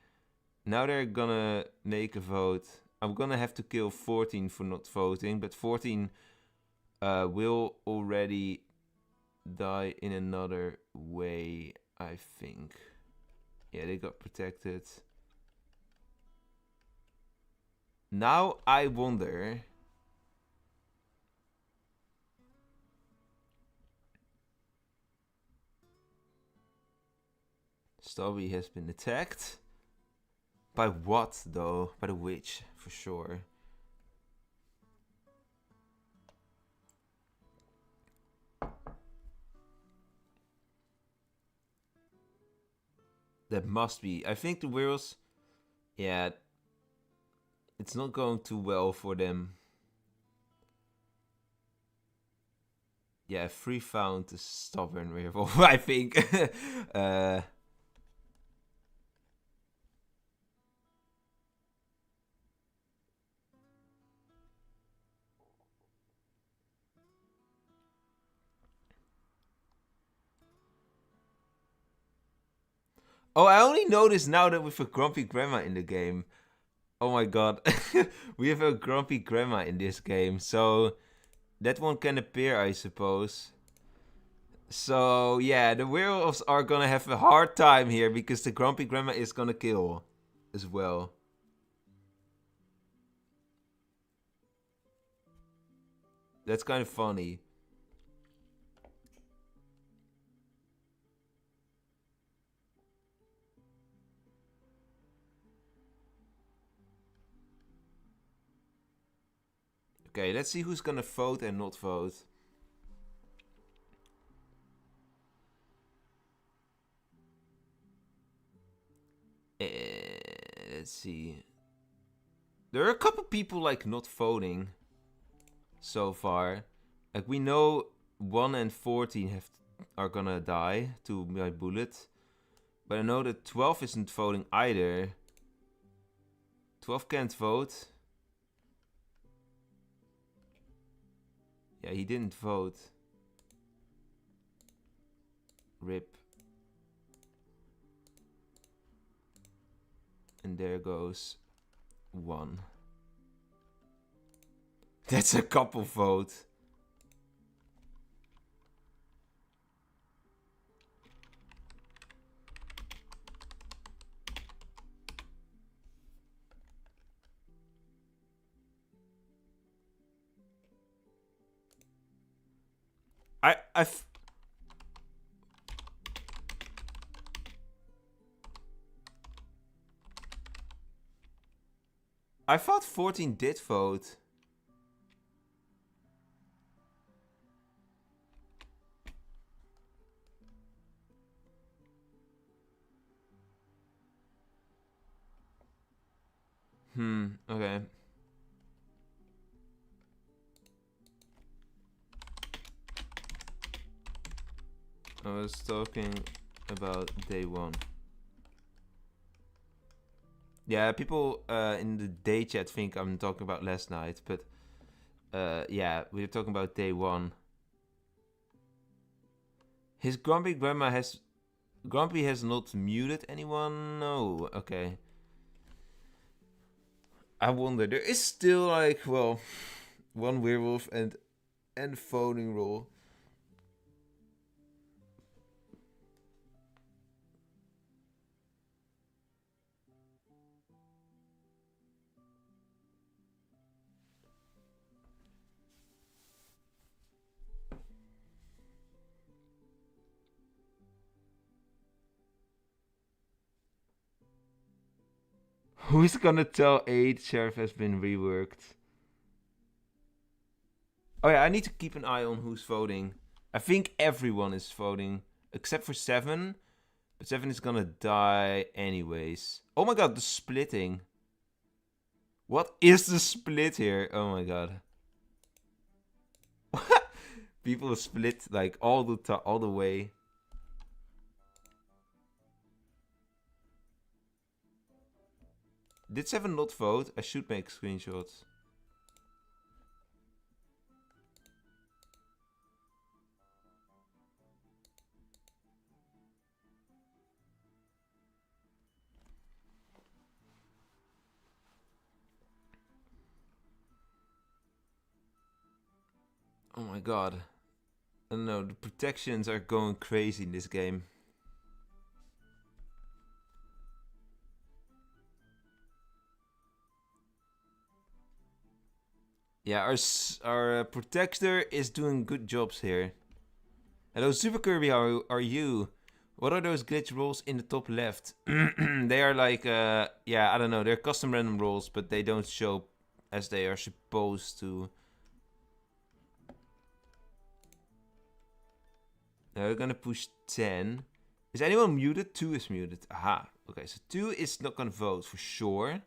Now they're gonna make a vote. I'm gonna have to kill 14 for not voting, but 14 will already die in another way, I think. Yeah, they got protected. Now I wonder... Stubby has been attacked. By what, though? By the witch, for sure. That must be. I think the werewolves... Yeah. It's not going too well for them. Yeah, free found a stubborn werewolf, I think. Oh, I only noticed now that with a grumpy grandma in the game. Oh my god. We have a grumpy grandma in this game, so that one can appear, I suppose. So, yeah, the werewolves are gonna have a hard time here because the grumpy grandma is gonna kill as well. That's kind of funny. Okay, let's see who's gonna vote and not vote. Let's see. There are a couple people like not voting so far. Like we know 1 and 14 are gonna die to my bullet. But I know that 12 isn't voting either. 12 can't vote. Yeah, he didn't vote. Rip. And there goes 1. That's a couple vote. I thought 14 did vote. Okay. I was talking about day 1. Yeah, people in the day chat think I'm talking about last night, but yeah, we're talking about day 1. His grumpy grandma has... Grumpy has not muted anyone? No, okay. I wonder, there is still like, well, 1 werewolf and voting roll. Who's gonna tell 8 Sheriff has been reworked? Oh yeah, I need to keep an eye on who's voting. I think everyone is voting, except for 7. But 7 is gonna die anyways. Oh my god, the splitting. What is the split here? Oh my god. People split like all the way. Did 7 not vote? I should make screenshots. Oh my god. I don't know, the protections are going crazy in this game. Yeah, our protector is doing good jobs here. Hello, Super Kirby, how are you? What are those glitch rolls in the top left? They are like, yeah, I don't know. They're custom random rolls, but they don't show as they are supposed to. Now we're gonna push 10. Is anyone muted? 2 is muted. Aha. Okay, so 2 is not gonna vote for sure.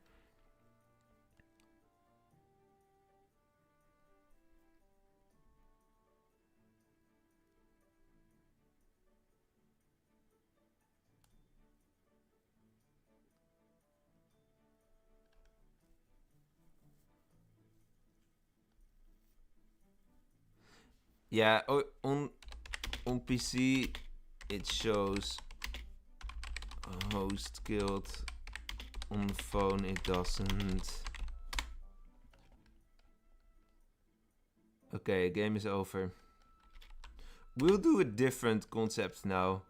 Yeah, on PC it shows a host killed. On the phone it doesn't. Okay, game is over. We'll do a different concept now.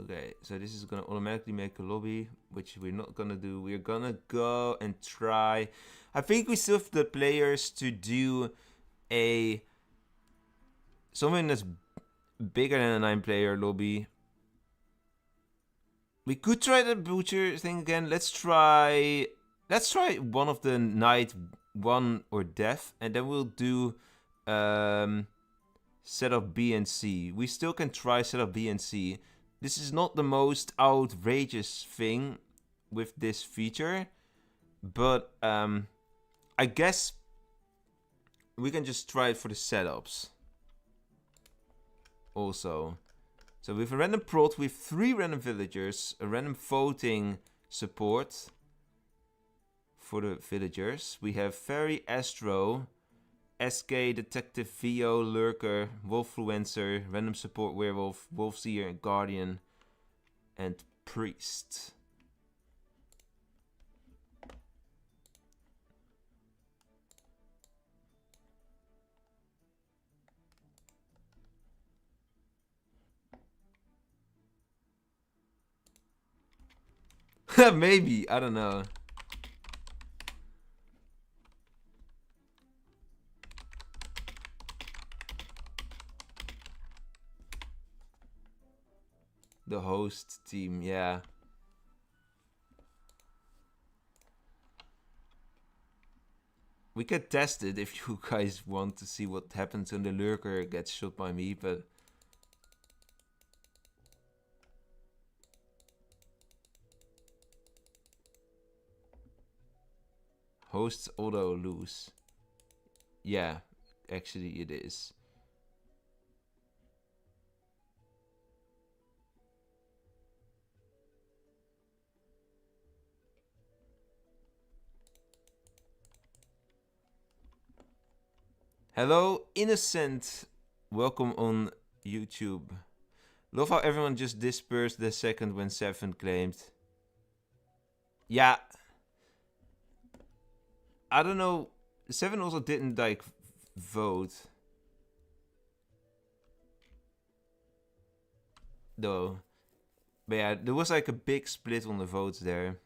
Okay, so this is gonna automatically make a lobby, which we're not gonna do. We're gonna go and try. I think we still have the players to do something that's bigger than a 9-player lobby. We could try the butcher thing again. Let's try one of the night 1 or death, and then we'll do setup B and C. We still can try setup B and C. This is not the most outrageous thing with this feature, but I guess we can just try it for the setups also. So with a random prot, we have 3 random villagers, a random voting support for the villagers. We have Fairy, Astro, SK, Detective, VO, Lurker, Wolffluencer, random support Werewolf, Wolfseer, and Guardian, and Priest. Maybe, I don't know. The host team, yeah. We could test it if you guys want to see what happens when the lurker gets shot by me, but hosts auto lose. Yeah, actually it is. Hello, Innocent. Welcome on YouTube. Love how everyone just dispersed the second when 7 claimed. Yeah. I don't know. 7 also didn't, like, vote. Though. But yeah, there was, like, a big split on the votes there.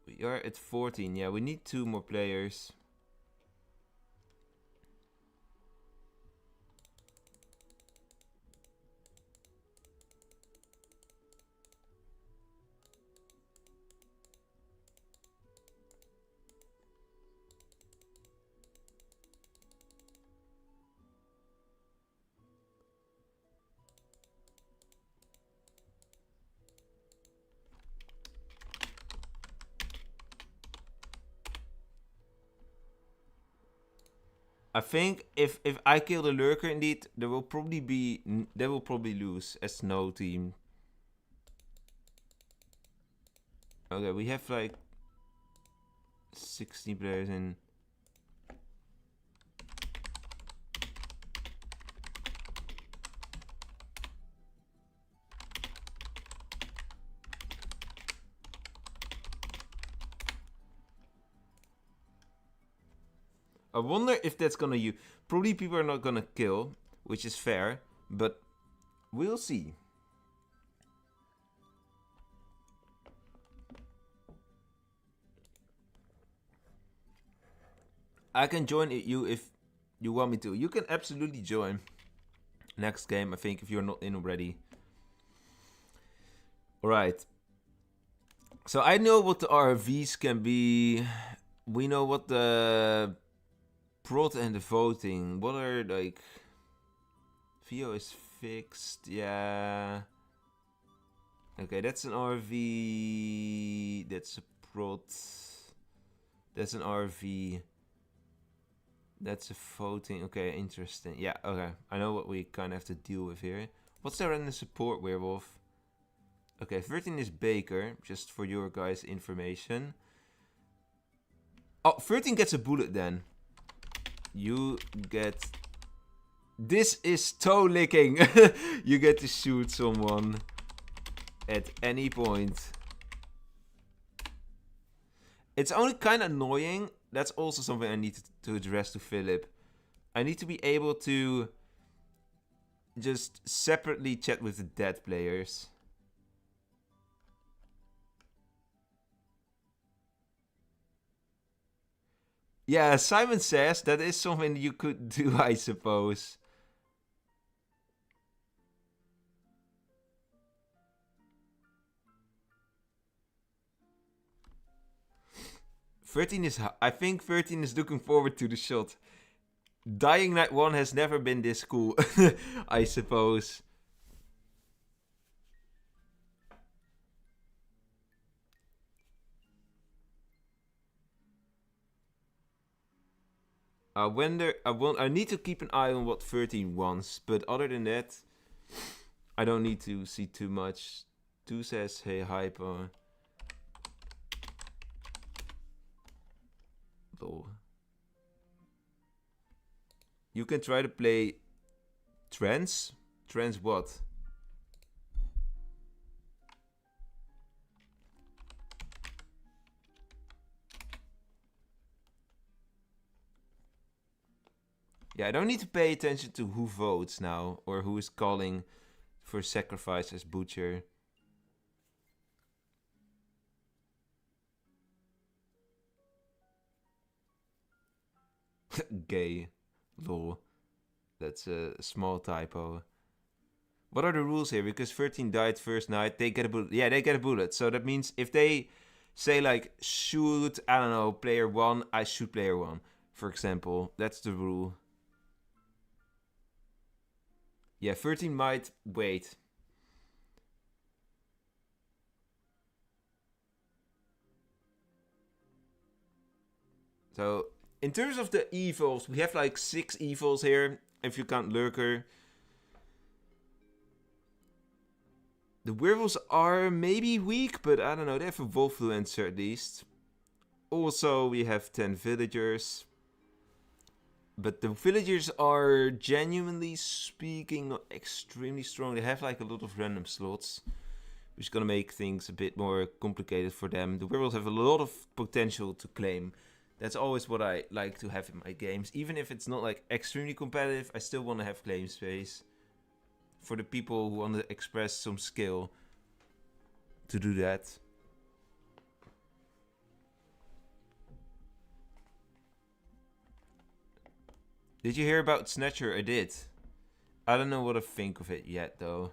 We are at 14. Yeah, we need 2 more players. I think if I kill the lurker, indeed, they will probably lose as no team. Okay, we have like 16 players in. I wonder if that's gonna use. Probably people are not gonna kill, which is fair, but we'll see. I can join you if you want me to. You can absolutely join. Next game, I think, if you're not in already. Alright. So I know what the RVs can be. We know what the prod and the voting. What are like... VO is fixed, yeah. Okay, that's an RV. That's a prod. That's an RV. That's a voting. Okay, interesting. Yeah, okay. I know what we kind of have to deal with here. What's there in the support werewolf? Okay, 13 is Baker, just for your guys' information. Oh, 13 gets a bullet then. You get... This is toe licking. You get to shoot someone at any point. It's only kind of annoying. That's also something I need to address to Philip. I need to be able to just separately chat with the dead players. Yeah, Simon says that is something you could do, I suppose. I think 13 is looking forward to the shot. Dying Night 1 has never been this cool, I suppose. I need to keep an eye on what 13 wants, but other than that, I don't need to see too much. 2 says, hey, hypo. Lol. You can try to play trance? Trance what? Yeah, I don't need to pay attention to who votes now, or who is calling for sacrifice as butcher. Gay. Lol. That's a small typo. What are the rules here? Because 13 died first night, they get a bullet. Yeah, they get a bullet. So that means if they say like, shoot, I don't know, player 1, I shoot player 1. For example, that's the rule. Yeah, 13 might wait. So, in terms of the evils, we have like 6 evils here, if you count Lurker. The werewolves are maybe weak, but I don't know, they have a Wolfluencer at least. Also, we have 10 villagers. But the villagers are, genuinely speaking, extremely strong. They have like a lot of random slots, which is gonna make things a bit more complicated for them. The werewolves have a lot of potential to claim. That's always what I like to have in my games. Even if it's not like extremely competitive, I still want to have claim space. For the people who want to express some skill to do that. Did you hear about Snatcher? I did. I don't know what to think of it yet, though.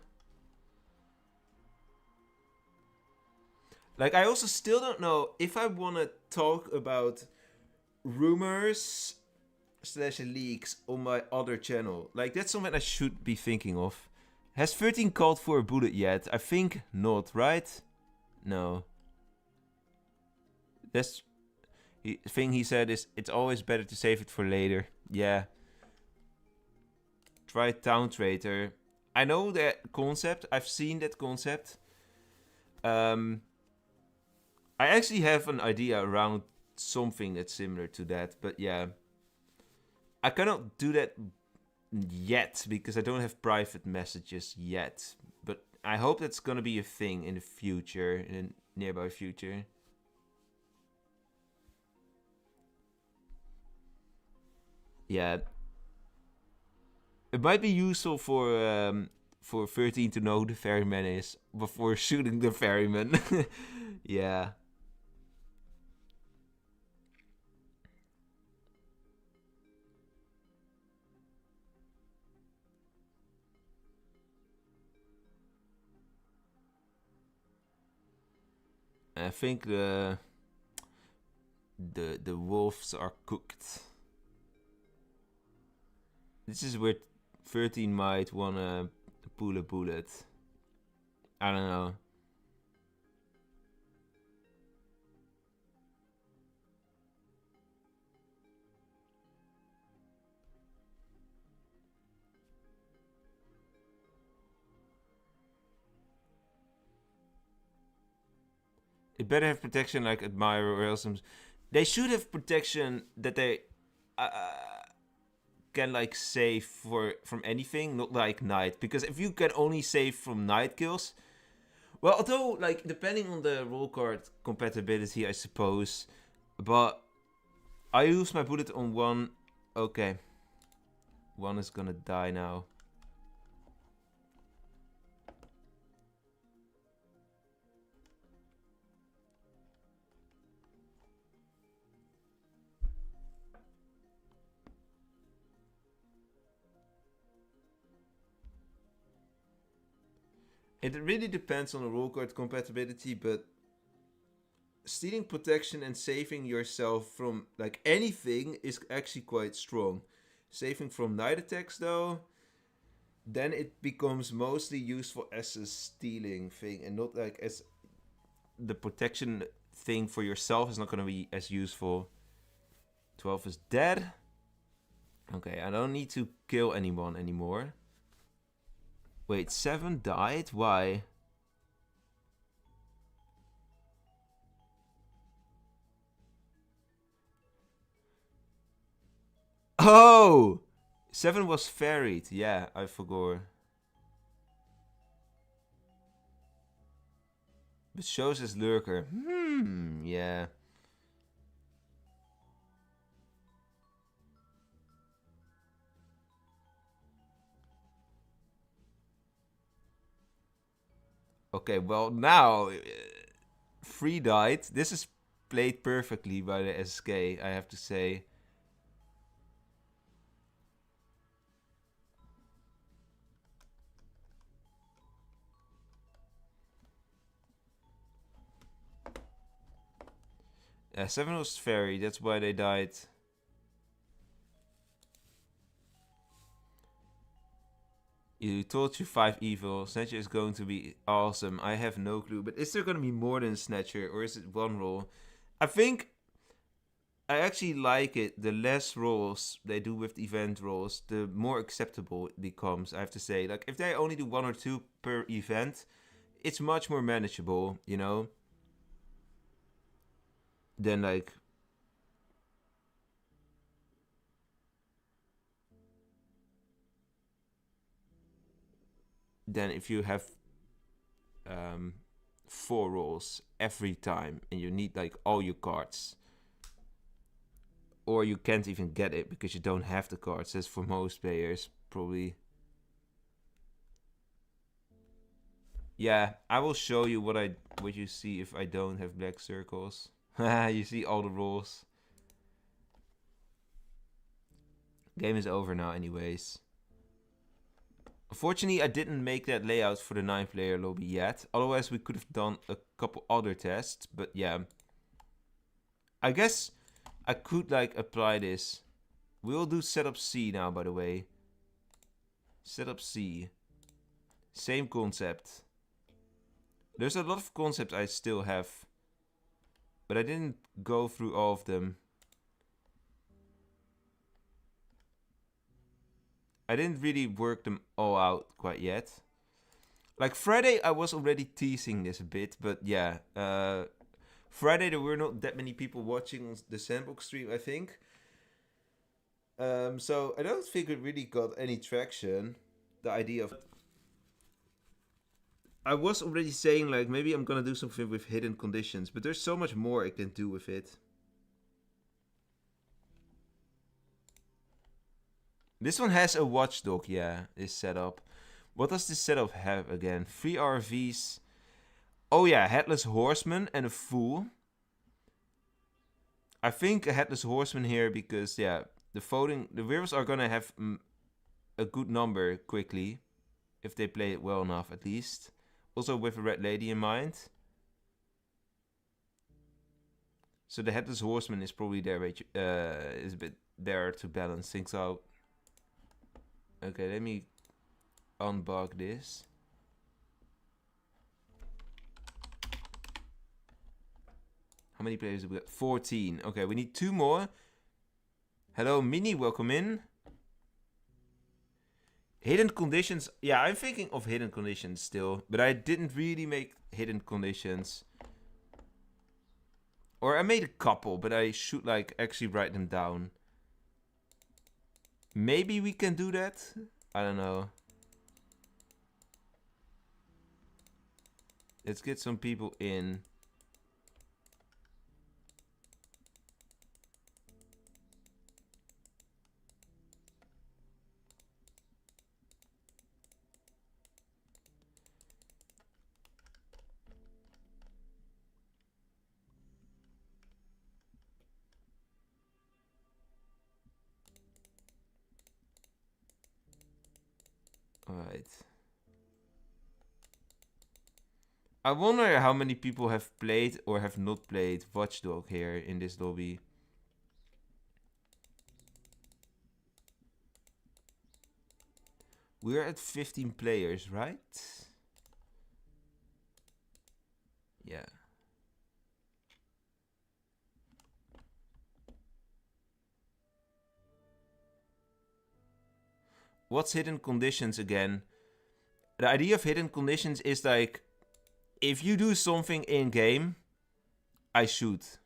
Like, I also still don't know if I want to talk about rumors / leaks on my other channel. Like, that's something I should be thinking of. Has 13 called for a bullet yet? I think not, right? No. That's... The thing he said is, it's always better to save it for later. yeah. Try Town Traitor. I know that concept. I've seen that concept. I actually have an idea around something that's similar to that, but yeah. I cannot do that yet because I don't have private messages yet. But I hope that's gonna be a thing in the future, in the nearby future. Yeah. It might be useful for 13 to know who the ferryman is before shooting the ferryman. Yeah. I think the wolves are cooked. This is where 13 might wanna pull a bullet. I don't know. It better have protection like Admirer or else they should have protection that they uh, can like save from anything, not like night. Because if you can only save from night kills, well, although like depending on the roll card compatibility, I suppose. But I use my bullet on one. Okay, one is gonna die now. It really depends on the roll card compatibility, but stealing protection and saving yourself from like anything is actually quite strong. Saving from night attacks though, then it becomes mostly useful as a stealing thing and not like as the protection thing for yourself is not going to be as useful. 12 is dead. Okay, I don't need to kill anyone anymore. Wait, 7 died? Why? Oh! 7 was ferried. Yeah, I forgot. But shows as lurker. Yeah. Okay, well now 3 died. This is played perfectly by the SK, I have to say. Yeah, 7 was fairy, that's why they died. You told you 5 evil. Snatcher is going to be awesome. I have no clue. But is there going to be more than Snatcher? Or is it one roll? I think I actually like it. The less rolls they do with event rolls, the more acceptable it becomes, I have to say. Like, if they only do 1 or 2 per event, it's much more manageable, you know? Than, like... Than if you have 4 rolls every time and you need, like, all your cards. Or you can't even get it because you don't have the cards. That's for most players, probably. Yeah, I will show you what you see if I don't have black circles. You see all the rolls. Game is over now anyways. Unfortunately, I didn't make that layout for the 9-player lobby yet. Otherwise, we could have done a couple other tests. But yeah. I guess I could like apply this. We'll do setup C now, by the way. Setup C. Same concept. There's a lot of concepts I still have. But I didn't go through all of them. I didn't really work them all out quite yet. Like Friday, I was already teasing this a bit, but yeah. Friday, there were not that many people watching on the Sandbox stream, I think. So I don't think it really got any traction. The idea of... I was already saying, like, maybe I'm gonna do something with hidden conditions, but there's so much more I can do with it. This one has a watchdog, yeah, this setup. What does this setup have again? 3 RVs. Oh yeah, Headless Horseman and a Fool. I think a Headless Horseman here because, yeah, the werewolves are gonna have a good number quickly. If they play it well enough, at least. Also with a Red Lady in mind. So the Headless Horseman is probably there, is a bit there to balance things out. Okay, let me unbug this. How many players have we got? 14. Okay, we need 2 more. Hello, Mini, welcome in. Hidden conditions. Yeah, I'm thinking of hidden conditions still. But I didn't really make hidden conditions. Or I made a couple, but I should like actually write them down. Maybe we can do that? I don't know. Let's get some people in. Alright. I wonder how many people have played or have not played Watchdog here in this lobby. We're at 15 players, right? Yeah. What's hidden conditions again? The idea of hidden conditions is like, if you do something in game, I shoot.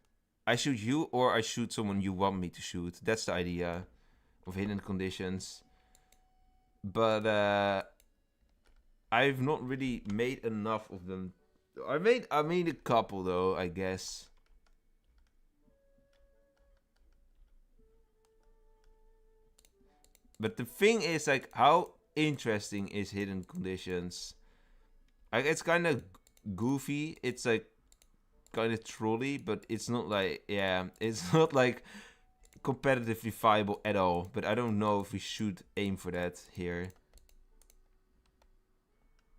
I shoot you or I shoot someone you want me to shoot. That's the idea of hidden conditions. But I've not really made enough of them. I made a couple though, I guess. But the thing is, like, how interesting is hidden conditions? Like, it's kind of goofy. It's like kind of trolly, but it's not like, yeah, it's not like competitively viable at all. But I don't know if we should aim for that here.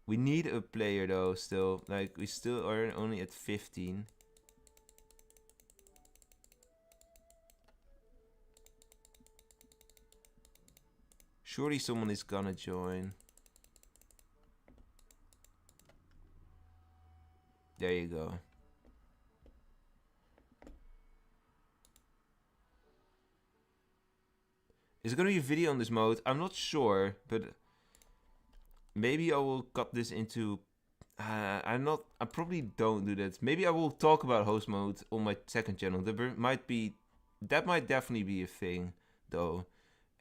We need a player though still. Like, we still are only at 15. Surely someone is gonna join. There you go. Is there gonna be a video on this mode? I'm not sure, but maybe I will cut this into... I probably don't do that. Maybe I will talk about host mode on my second channel. That might definitely be a thing, though.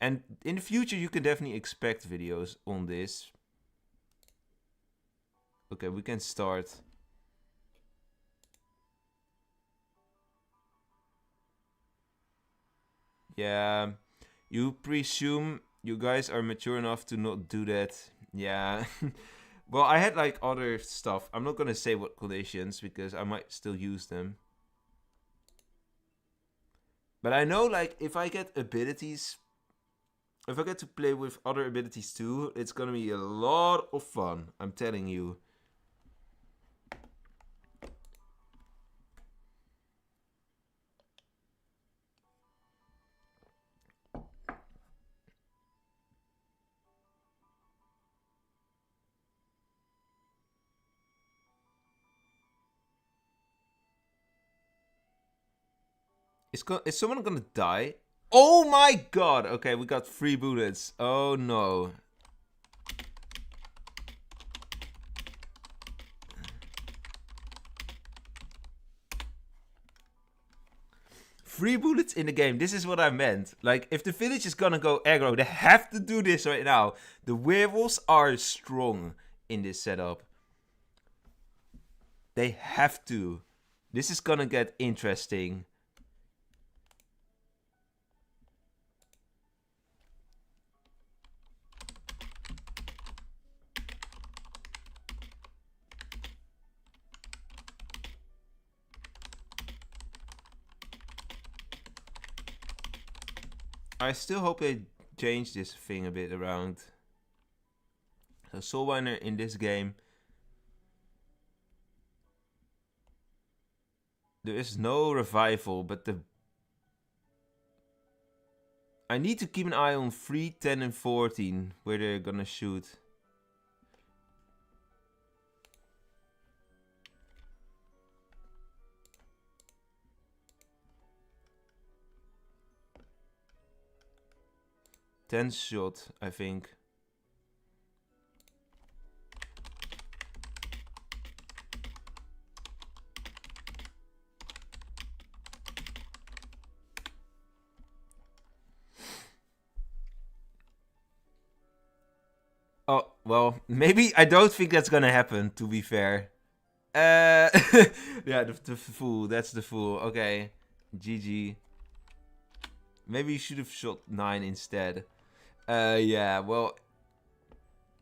And in the future, you can definitely expect videos on this. Okay, we can start. Yeah, you presume you guys are mature enough to not do that. Yeah. Well, I had like other stuff. I'm not gonna say what conditions because I might still use them. But I know, like, if I get abilities, if I get to play with other abilities too, it's gonna be a lot of fun. I'm telling you. Is someone gonna die? Oh my god! Okay, we got 3 bullets. Oh no. Three bullets in the game. This is what I meant. Like, if the village is gonna go aggro, they have to do this right now. The werewolves are strong in this setup. They have to. This is gonna get interesting. I still hope they change this thing a bit around. So Soulbinder in this game, there is no revival, but I need to keep an eye on 3, 10 and 14, where they're gonna shoot. Ten shot, I think. Oh, well, maybe I don't think that's gonna happen, to be fair. Yeah, the fool, that's the fool. Okay, GG. Maybe you should have shot 9 instead. Yeah, well.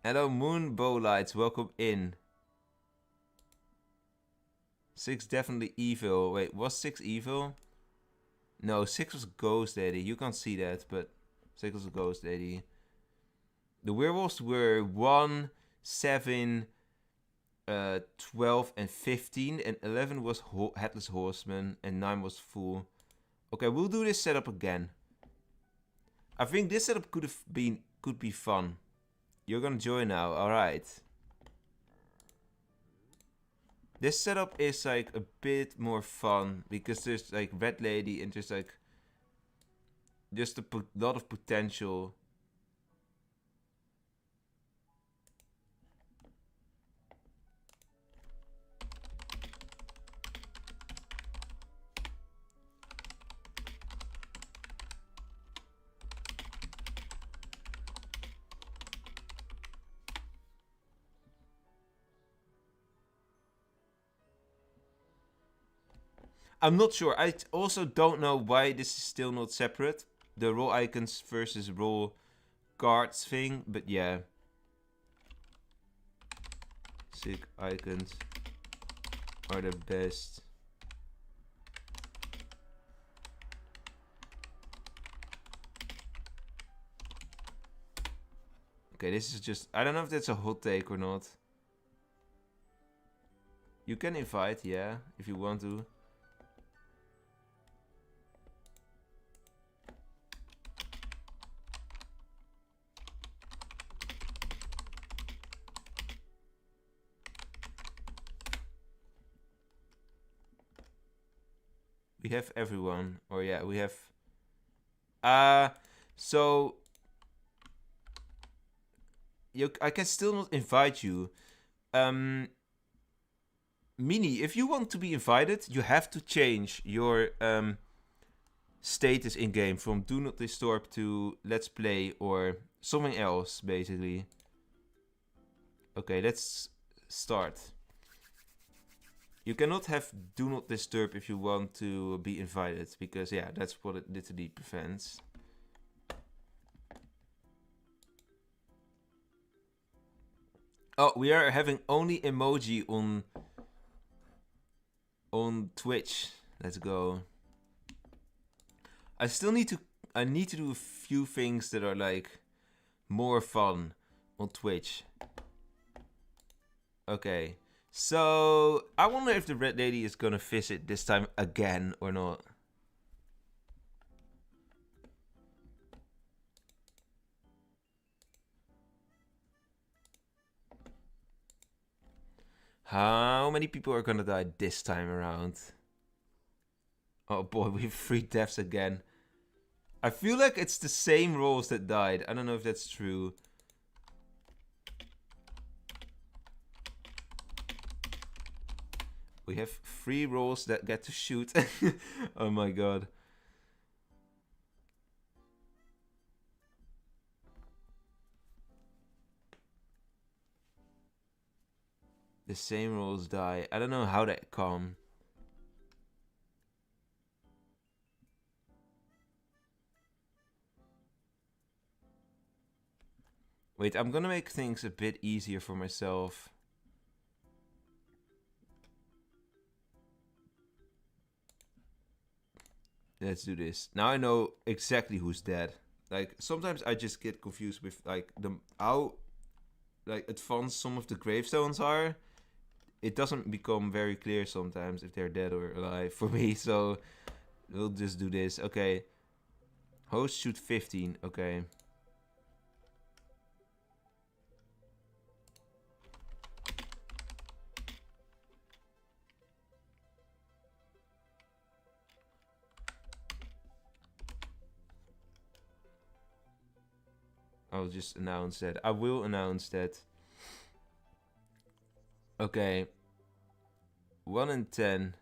Hello, Moon Bowlights, welcome in. 6 definitely evil. Wait, was 6 evil? No, 6 was Ghost Daddy. You can't see that, but 6 was Ghost Daddy. The werewolves were 1, 7, 12, and 15. And 11 was Headless Horseman. And 9 was Fool. Okay, we'll do this setup again. I think this setup could be fun. You're gonna join now, alright. This setup is like a bit more fun because there's like Red Lady and there's like just a lot of potential. I'm not sure. I also don't know why this is still not separate. The roll icons versus roll cards thing. But yeah. Sick icons are the best. Okay, this is just... I don't know if that's a hot take or not. You can invite, yeah, if you want to. We have everyone. Or yeah, we have... So... I can still not invite you. Mini, if you want to be invited, you have to change your status in-game from Do Not Disturb to Let's Play or something else, basically. Okay, let's start. You cannot have Do Not Disturb if you want to be invited, because yeah, that's what it literally prevents. Oh, we are having only emoji on Twitch. Let's go. I need to do a few things that are like more fun on Twitch. Okay. So, I wonder if the Red Lady is gonna visit this time again or not. How many people are gonna die this time around? Oh boy, we have 3 deaths again. I feel like it's the same rolls that died. I don't know if that's true. We have 3 rolls that get to shoot. Oh my god. The same rolls die. I don't know how that come. Wait, I'm gonna make things a bit easier for myself. Let's do this. Now I know exactly who's dead. Like, sometimes I just get confused with, like, how, like, advanced some of the gravestones are. It doesn't become very clear sometimes if they're dead or alive for me, so we'll just do this. Okay. Host shoot 15. Okay. I'll just announce that. I will announce that. Okay. 1 in 10.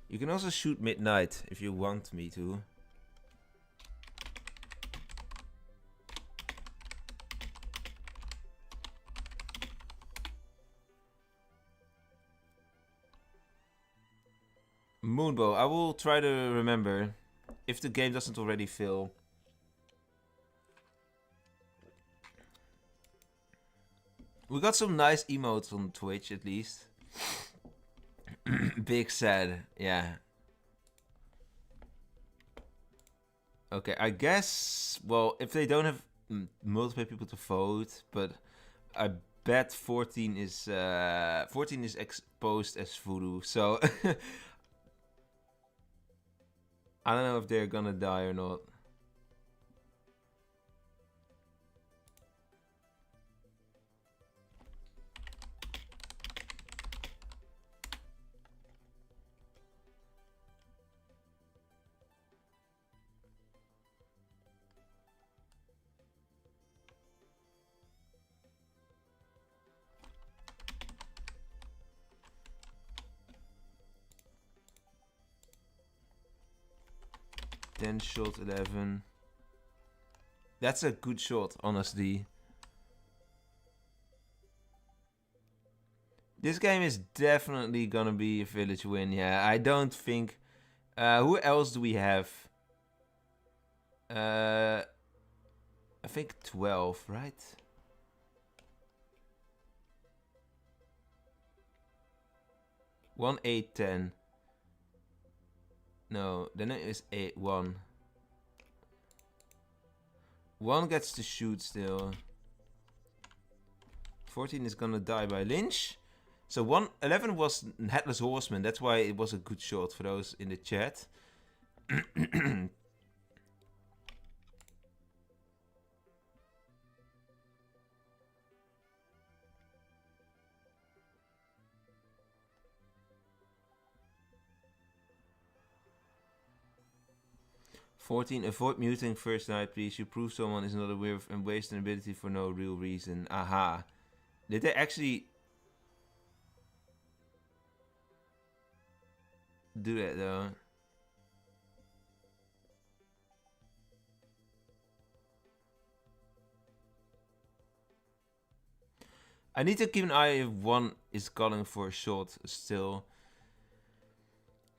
You can also shoot midnight if you want me to. Moonbow. I will try to remember if the game doesn't already fill. We got some nice emotes on Twitch at least. Big sad, yeah. Okay, I guess, well, if they don't have multiple people to vote, but I bet 14 is exposed as voodoo, so I don't know if they're gonna die or not. Shot 11. That's a good shot, honestly. This game is definitely gonna be a village win, yeah. I don't think... who else do we have? I think 12, right? One, 8, 10. No, then it is 8, 1. 1 gets to shoot still. 14 is gonna die by Lynch. So 11 was Headless Horseman. That's why it was a good shot for those in the chat. 14, avoid muting first night, please. You prove someone is not aware of and waste an ability for no real reason. Aha. Did they actually do that though? I need to keep an eye if 1 is calling for a shot still.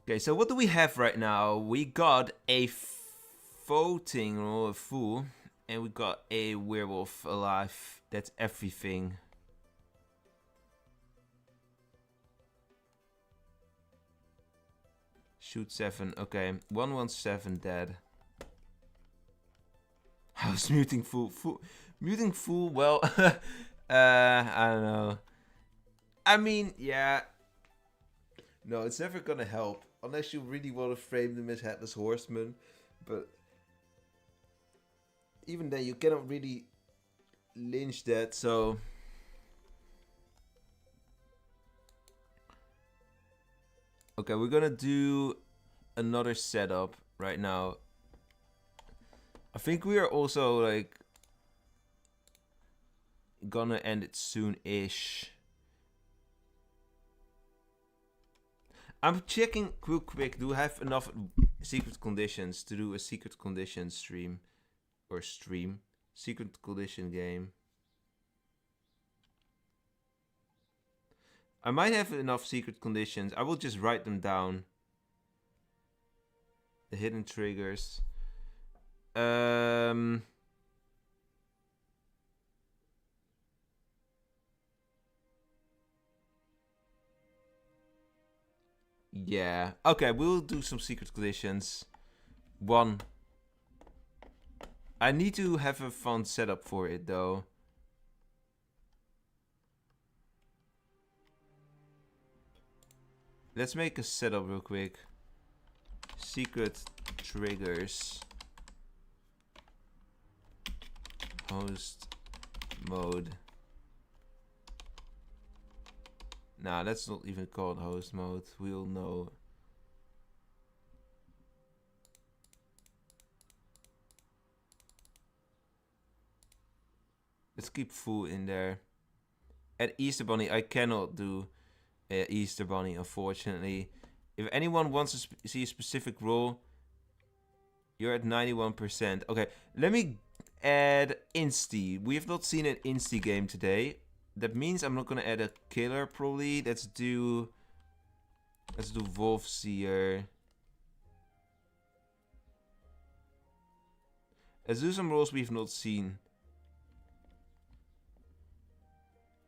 Okay, so what do we have right now? We got a voting roll, a fool, and we got a werewolf alive. That's everything. Shoot 7. Okay, 117 dead. How's muting fool? Muting fool? Well, I don't know. I mean, yeah. No, it's never gonna help unless you really want to frame them as Headless Horseman. But even then, you cannot really lynch that, so... Okay, we're gonna do another setup right now. I think we are also, like, gonna end it soon-ish. I'm checking real quick, do I have enough secret conditions to do a secret condition stream? Or stream? Secret condition game. I might have enough secret conditions. I will just write them down. The hidden triggers. Yeah. Okay, we'll do some secret conditions. 1. I need to have a fun setup for it, though. Let's make a setup real quick. Secret triggers. Host mode. Nah, that's not even called host mode. We'll know. Let's keep full in there. At Easter Bunny, I cannot do Easter Bunny, unfortunately. If anyone wants to see a specific role, you're at 91%. Okay, let me add Insti. We have not seen an Insti game today. That means I'm not gonna add a killer probably. Let's do Wolfseer. Let's do some roles we've not seen.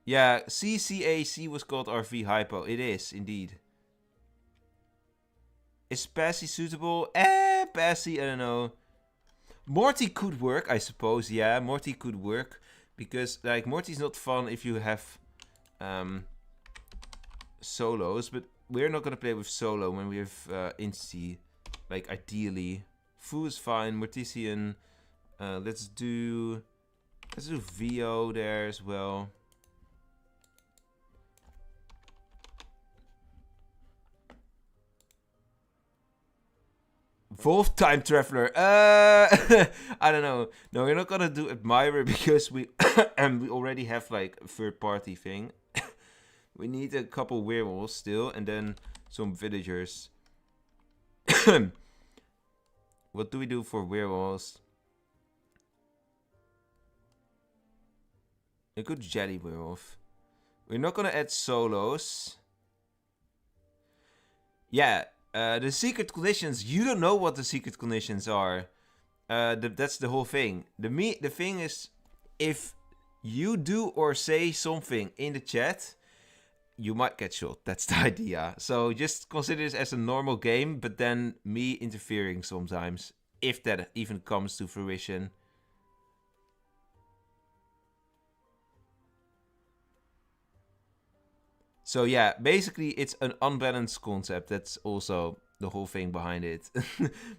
Yeah, CCAC was called RV Hypo. It is, indeed. Is Passy suitable? Passy, I don't know. Morty could work, I suppose. Yeah, Morty could work. Because, like, Morty's not fun if you have solos. But we're not gonna play with solo when we have Insti. Like, ideally. Fu is fine. Mortician. Let's do VO there as well. Wolf Time Traveler. I don't know. No, we're not gonna do Admirer because we we already have like a third party thing. We need a couple werewolves still, and then some villagers. What do we do for werewolves? A good jelly werewolf. We're not gonna add solos. Yeah. The secret conditions, you don't know what the secret conditions are. That's the whole thing. The thing is, if you do or say something in the chat, you might get shot. That's the idea. So just consider this as a normal game, but then me interfering sometimes, if that even comes to fruition. So yeah, basically it's an unbalanced concept. That's also the whole thing behind it.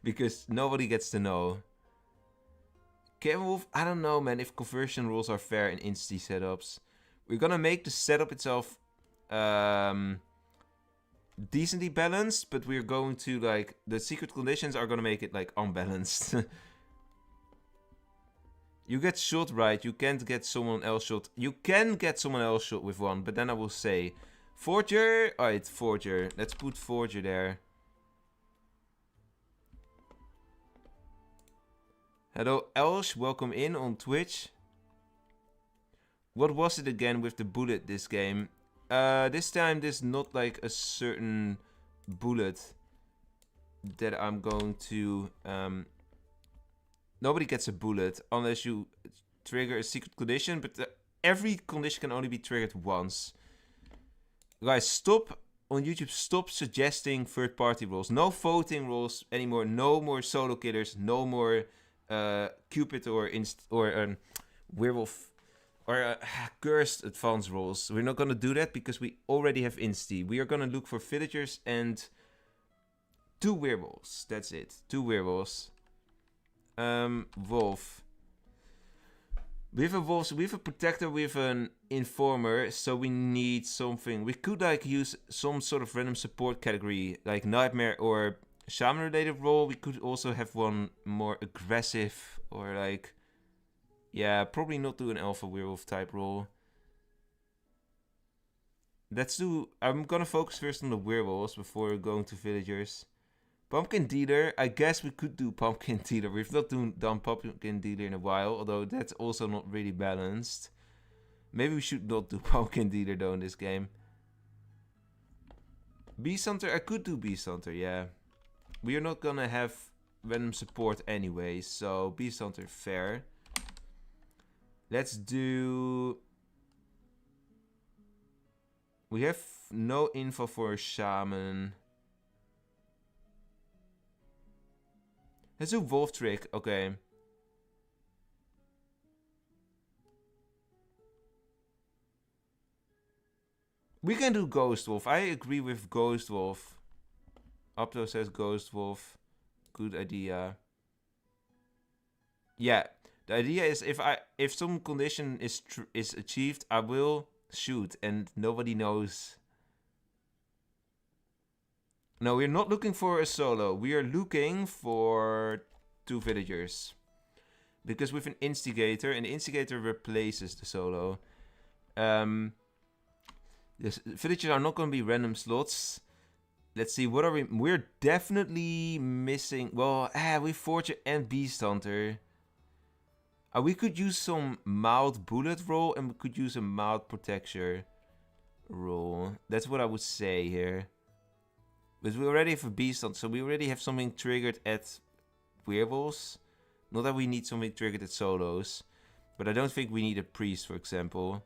Because nobody gets to know. Kevin Wolf, I don't know, man, if conversion rules are fair in Insti setups. We're gonna make the setup itself decently balanced, but we're going to, like, the secret conditions are gonna make it, like, unbalanced. You get shot, right? You can't get someone else shot. You can get someone else shot with one, but then I will say... Forger? Alright, Forger. Let's put Forger there. Hello, Elsh. Welcome in on Twitch. What was it again with the bullet this game? This time there's not like a certain bullet that I'm going to... Nobody gets a bullet unless you trigger a secret condition, but every condition can only be triggered once. Guys, stop on YouTube. Stop suggesting third-party roles. No voting roles anymore. No more solo killers. No more Cupid or werewolf or cursed advanced roles. We're not gonna do that because we already have Insti. We are gonna look for villagers and 2 werewolves. That's it. 2 werewolves. Wolf. We have a wolves, we have a protector, we have an informer, so we need something. We could like use some sort of random support category, like nightmare or shaman related role. We could also have one more aggressive or like, yeah, probably not do an alpha werewolf type role. Let's do, I'm gonna focus first on the werewolves before going to villagers. Pumpkin Dealer, I guess we could do Pumpkin Dealer. We've not done Pumpkin Dealer in a while, although that's also not really balanced. Maybe we should not do Pumpkin Dealer though in this game. Beast Hunter, I could do Beast Hunter, yeah. We are not gonna have random support anyway, so Beast Hunter, fair. Let's do... We have no info for a Shaman. Let's do Wolf Trick, okay. We can do Ghost Wolf. I agree with Ghost Wolf. Opto says Ghost Wolf. Good idea. Yeah, the idea is if some condition is achieved, I will shoot and nobody knows. No, we're not looking for a solo. We are looking for 2 villagers. Because with an instigator, and the instigator replaces the solo. The villagers are not going to be random slots. Let's see, what are we... We're definitely missing... Well, we Forger and Beast Hunter. We could use some mild bullet roll, and we could use a mild protection roll. That's what I would say here. But we already have a Beast Hunter, so we already have something triggered at werewolves. Not that we need something triggered at solos. But I don't think we need a priest, for example.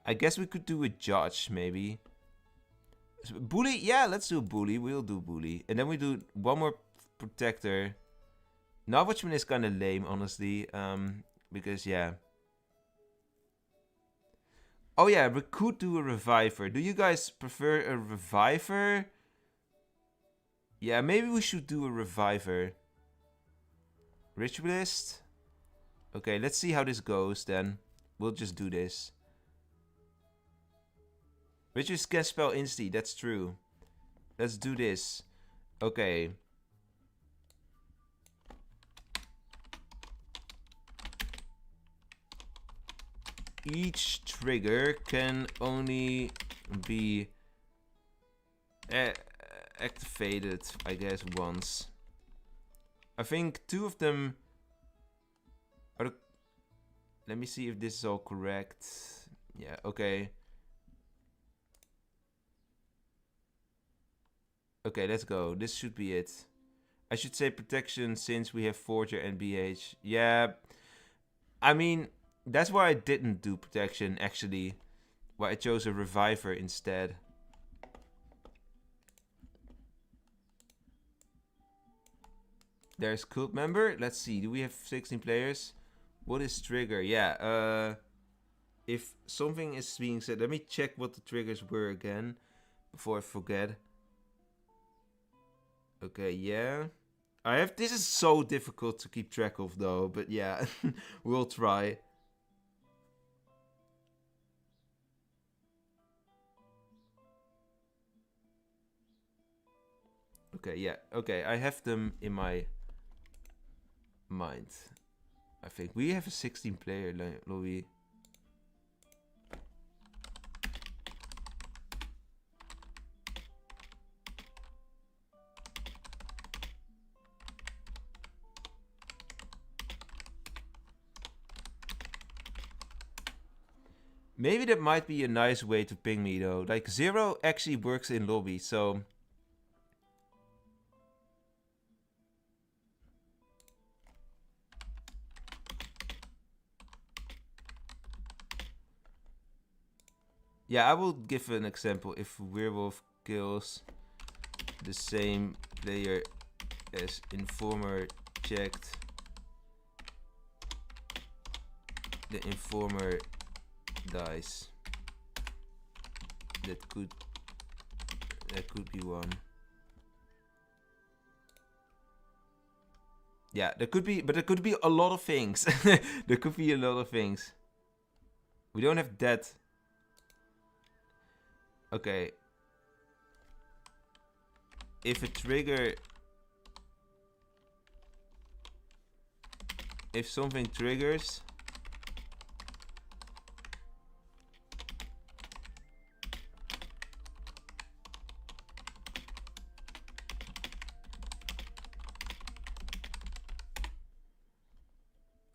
I guess we could do a judge, maybe. Bully? Yeah, let's do bully. We'll do bully. And then we do one more protector. Now Watchman is kind of lame, honestly. Because, yeah. Oh, yeah, we could do a reviver. Do you guys prefer a reviver? Yeah, maybe we should do a reviver. Ritualist? Okay, let's see how this goes then. We'll just do this. Ritualist can spell insti, that's true. Let's do this. Okay. Each trigger can only be activated, I guess, once. I think 2 of them are the... Let me see if this is all correct. Yeah, okay. Okay, let's go. This should be it. I should say protection since we have Forger and BH. Yeah, I mean, that's why I didn't do protection, actually. Why I chose a reviver instead. There's cult member. Let's see. Do we have 16 players? What is trigger? Yeah. If something is being said, let me check what the triggers were again before I forget. Okay. Yeah. I have. This is so difficult to keep track of, though. But yeah, we'll try. Okay. Yeah. Okay. I have them in my mind. I think we have a 16 player lobby. Maybe that might be a nice way to ping me though. Like 0 actually works in lobby, so yeah, I will give an example. If werewolf kills the same player as informer checked, the informer dies. That could be one. Yeah, there could be, but there could be a lot of things. There could be a lot of things. We don't have that. Okay. If a trigger... If something triggers...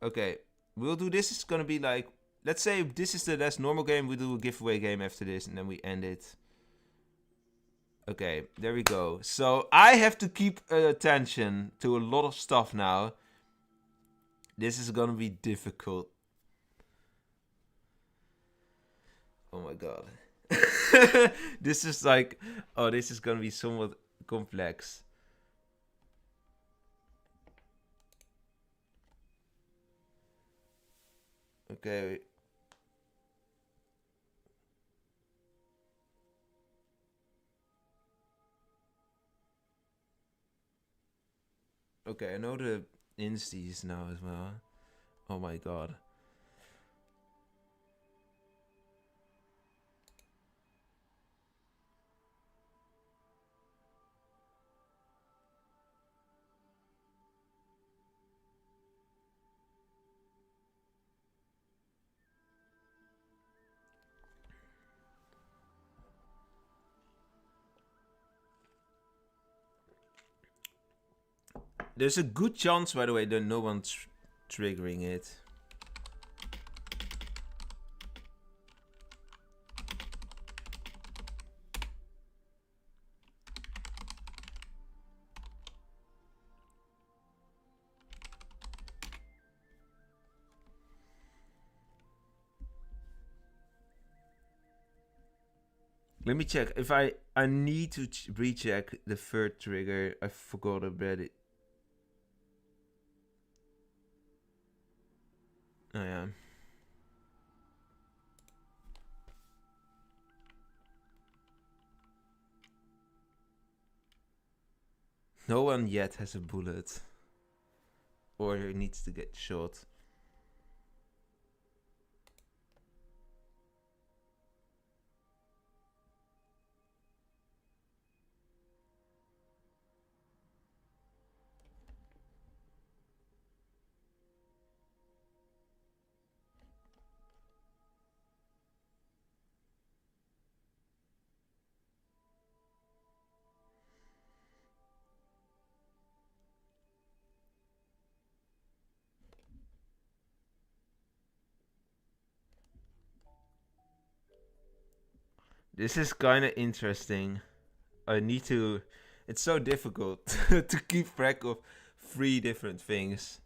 Okay, we'll do this. It's gonna be like... Let's say this is the last normal game. We do a giveaway game after this, and then we end it. Okay, there we go. So I have to keep attention to a lot of stuff now. This is gonna be difficult. Oh my god. This is like... Oh, this is gonna be somewhat complex. Okay. Okay, I know the insties now as well. Oh my god. There's a good chance, by the way, that no one's triggering it. Let me check. If I need to recheck the third trigger. I forgot about it. Oh yeah. No one yet has a bullet. Or needs to get shot. This is kind of interesting. I need to... It's so difficult to keep track of 3 different things.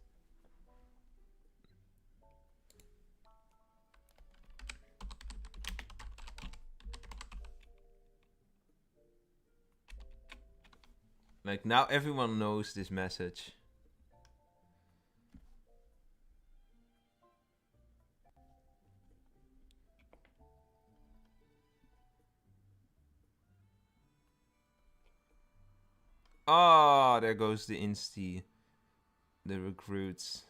Like, now everyone knows this message. Ah, there goes the insti. The recruits.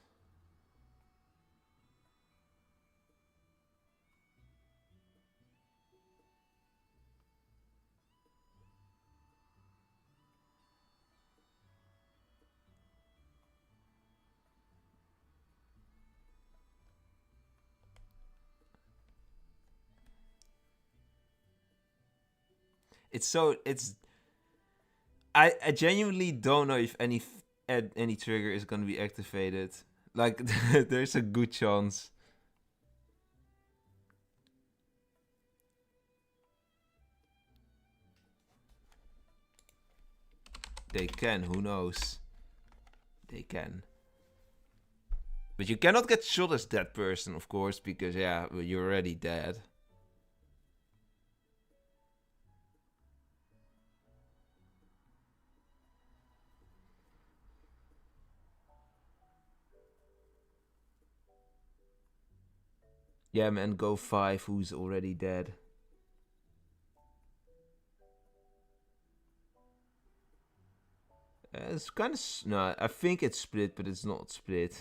It's I genuinely don't know if any trigger is gonna be activated. Like, there's a good chance. They can, who knows? They can. But you cannot get shot as that person, of course, because, yeah, you're already dead. Yeah, man, go 5, who's already dead. It's kind of... No, I think it's split, but it's not split.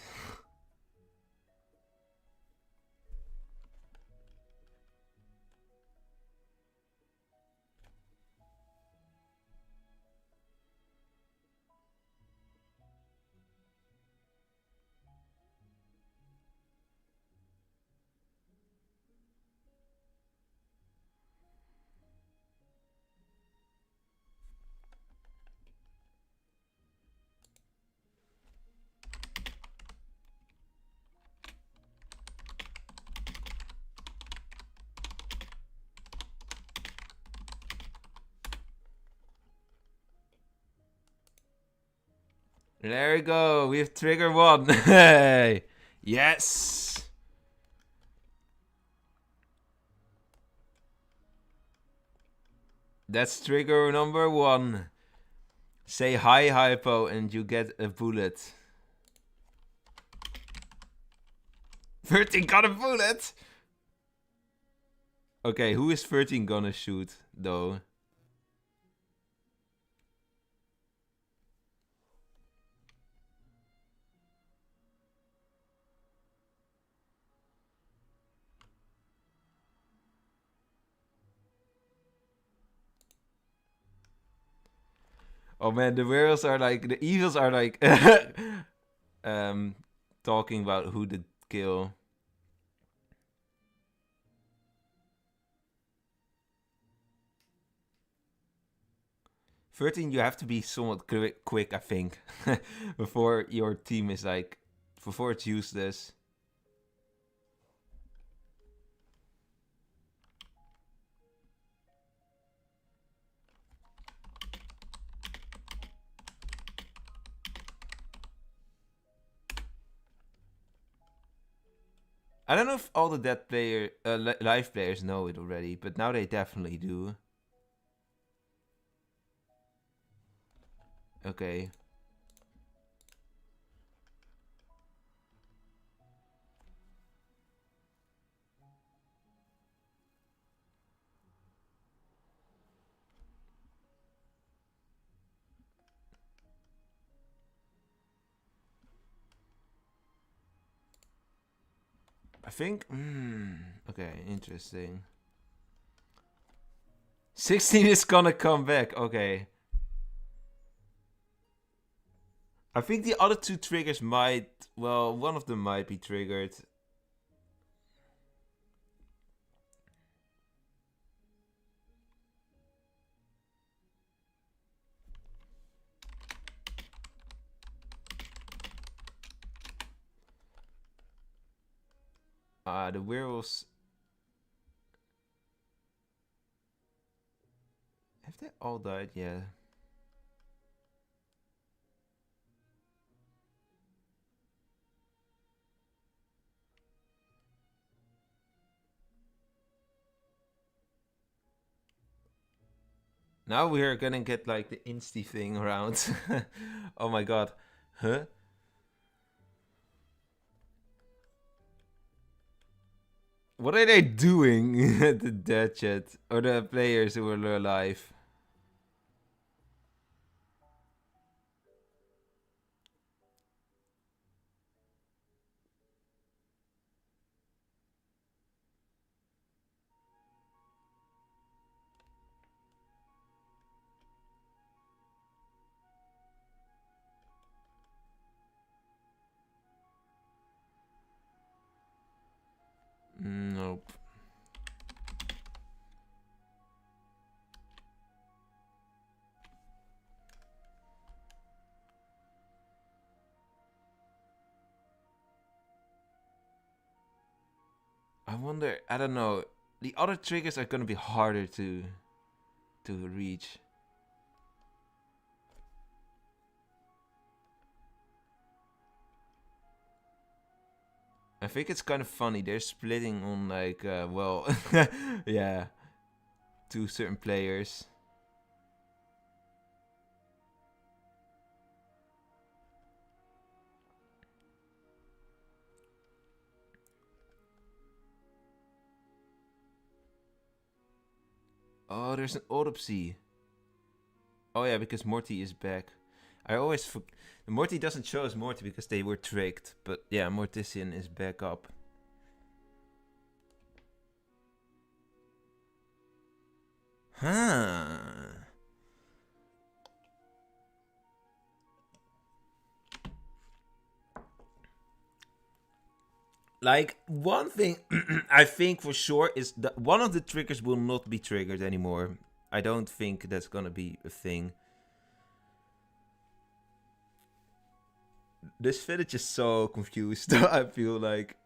There we go. We have trigger 1. Hey! Yes! That's trigger number 1. Say hi, Hypo, and you get a bullet. 13 got a bullet! Okay, who is 13 gonna shoot, though? Oh man, the werewolves are like... The evils are like... talking about who did kill. You have to be somewhat quick, I think. Before your team is like... Before it's useless. I don't know if all the dead live players know it already, but now they definitely do. Okay. I think... okay, interesting. 16 is gonna come back, okay. I think the other 2 triggers might... Well, one of them might be triggered. The werewolves... Have they all died? Yeah. Now we're gonna get like the insty thing around. Oh my god. Huh? What are they doing? The dead chat. Or the players who are alive. Nope. I wonder, I don't know. The other triggers are gonna be harder to reach. I think it's kind of funny. They're splitting on like, well, yeah, 2 certain players. Oh, there's an autopsy. Oh yeah, because Morty is back. I always Morty doesn't show us Morty because they were tricked. But yeah, Mortician is back up. Huh. Like, one thing I think for sure is that one of the triggers will not be triggered anymore. I don't think that's gonna be a thing. This village is so confused. I feel like.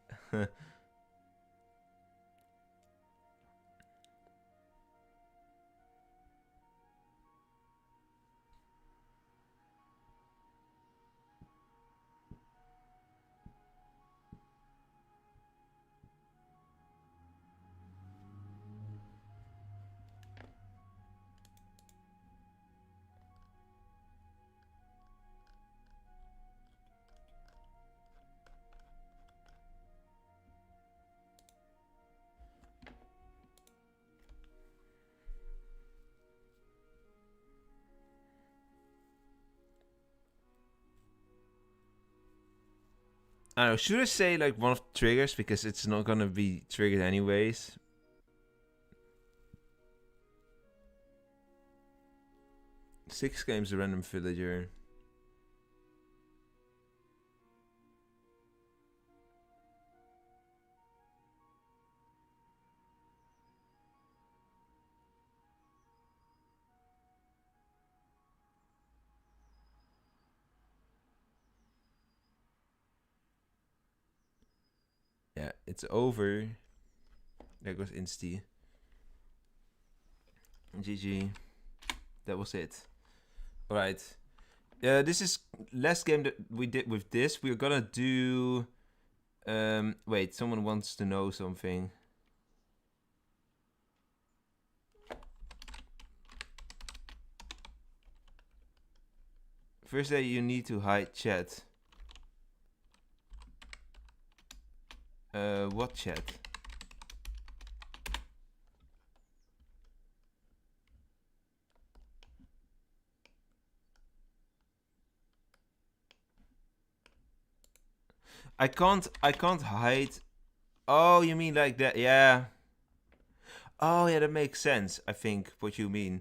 I don't know. Should I say like one of the triggers because it's not gonna be triggered anyways? Six games a random villager. Yeah, it's over. There goes Insty. GG. That was it. Alright. This is last game that we did with this. We're gonna do... wait, someone wants to know something. First day you need to hide chat. What chat? I can't hide. Oh, you mean like that? Yeah. Oh, yeah, that makes sense. I think what you mean.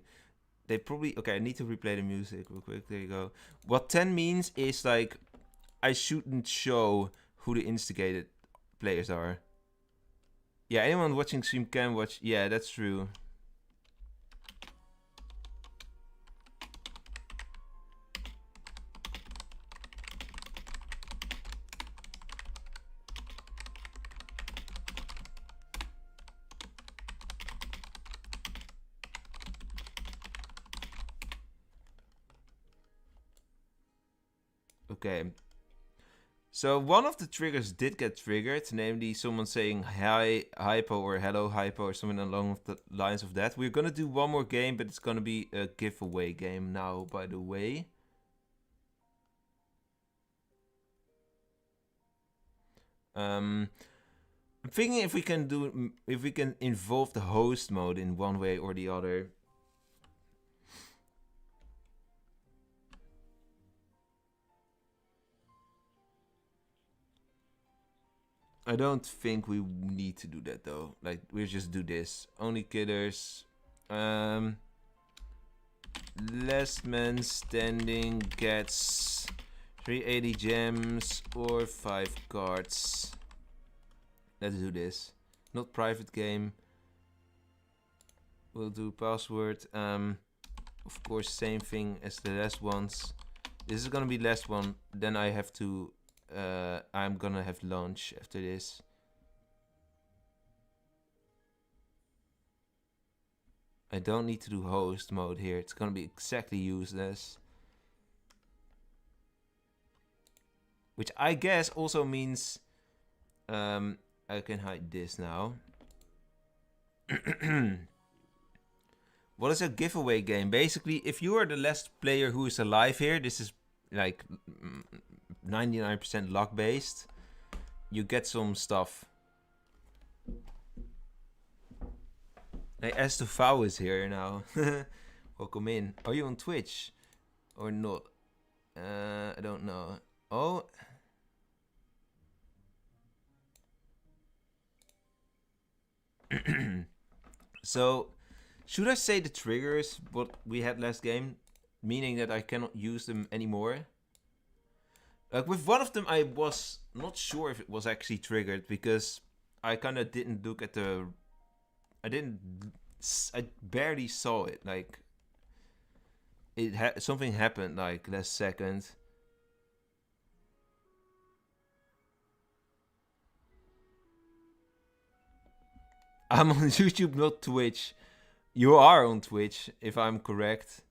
They probably... Okay, I need to replay the music real quick. There you go. What 10 means is like I shouldn't show who the instigated players are. Yeah, anyone watching stream can watch. Yeah, that's true. Okay. So one of the triggers did get triggered, namely someone saying hi hypo or hello hypo or something along the lines of that. We're gonna do one more game, but it's gonna be a giveaway game now, by the way. I'm thinking if we can involve the host mode in one way or the other. I don't think we need to do that though. Like, we'll just do this. Only killers. Last man standing gets 380 gems or 5 cards. Let's do this. Not private game. We'll do password. Of course, same thing as the last ones. This is gonna be last one. Then I have to... I'm gonna have lunch after this. I don't need to do host mode here. It's gonna be exactly useless. Which I guess also means I can hide this now. What is a giveaway game? Basically, if you are the last player who is alive here, this is like 99% luck based. You get some stuff. Hey, S2V is here now. Welcome in. Are you on Twitch or not? I don't know. Oh. So, should I say the triggers what we had last game, meaning that I cannot use them anymore? Like with one of them, I was not sure if it was actually triggered because I kind of didn't look at the. I barely saw it. Like something happened like last second. I'm on YouTube, not Twitch. You are on Twitch, if I'm correct.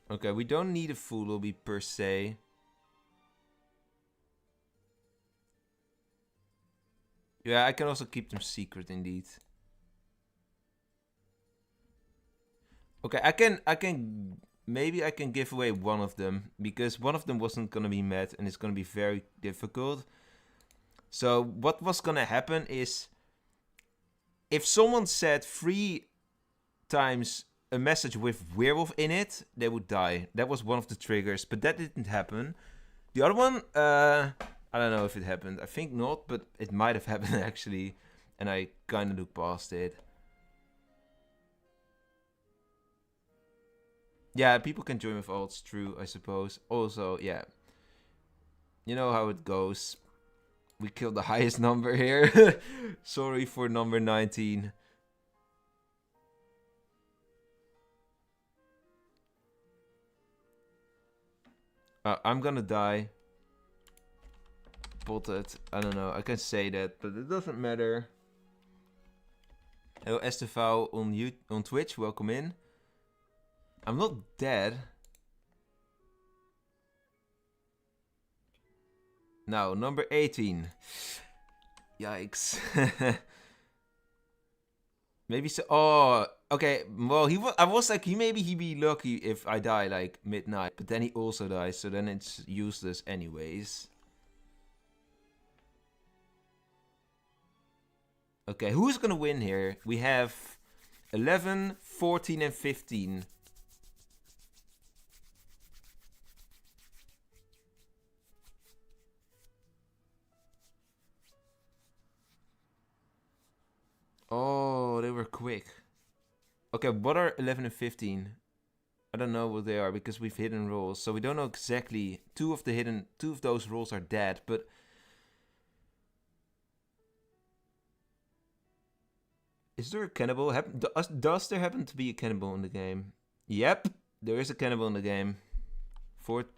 Okay, we don't need a full lobby per se. Yeah, I can also keep them secret indeed. Okay, maybe I can give away one of them because one of them wasn't gonna be met and it's gonna be very difficult. So what was gonna happen is if someone said 3 times a message with werewolf in it, they would die. That was one of the triggers, but that didn't happen. The other one, I don't know if it happened. I think not, but it might have happened actually, and I kind of looked past it. Yeah, people can join with alts, true, I suppose. Also, yeah. You know how it goes. We killed the highest number here. Sorry for number 19. I'm gonna die. Spotted. I don't know. I can say that, but it doesn't matter. Hello, Estevao on Twitch. Welcome in. I'm not dead. Now, number 18. Yikes. Maybe so. Oh, okay. Well, I was like, maybe he'd be lucky if I die like midnight, but then he also dies, so then it's useless anyways. Okay, who's gonna win here? We have 11, 14, and 15. Oh, they were quick. Okay, what are 11 and 15? I don't know what they are because we've hidden rolls, so we don't know exactly. Two of those rolls are dead, but is there a cannibal? Does there happen to be a cannibal in the game? Yep, there is a cannibal in the game.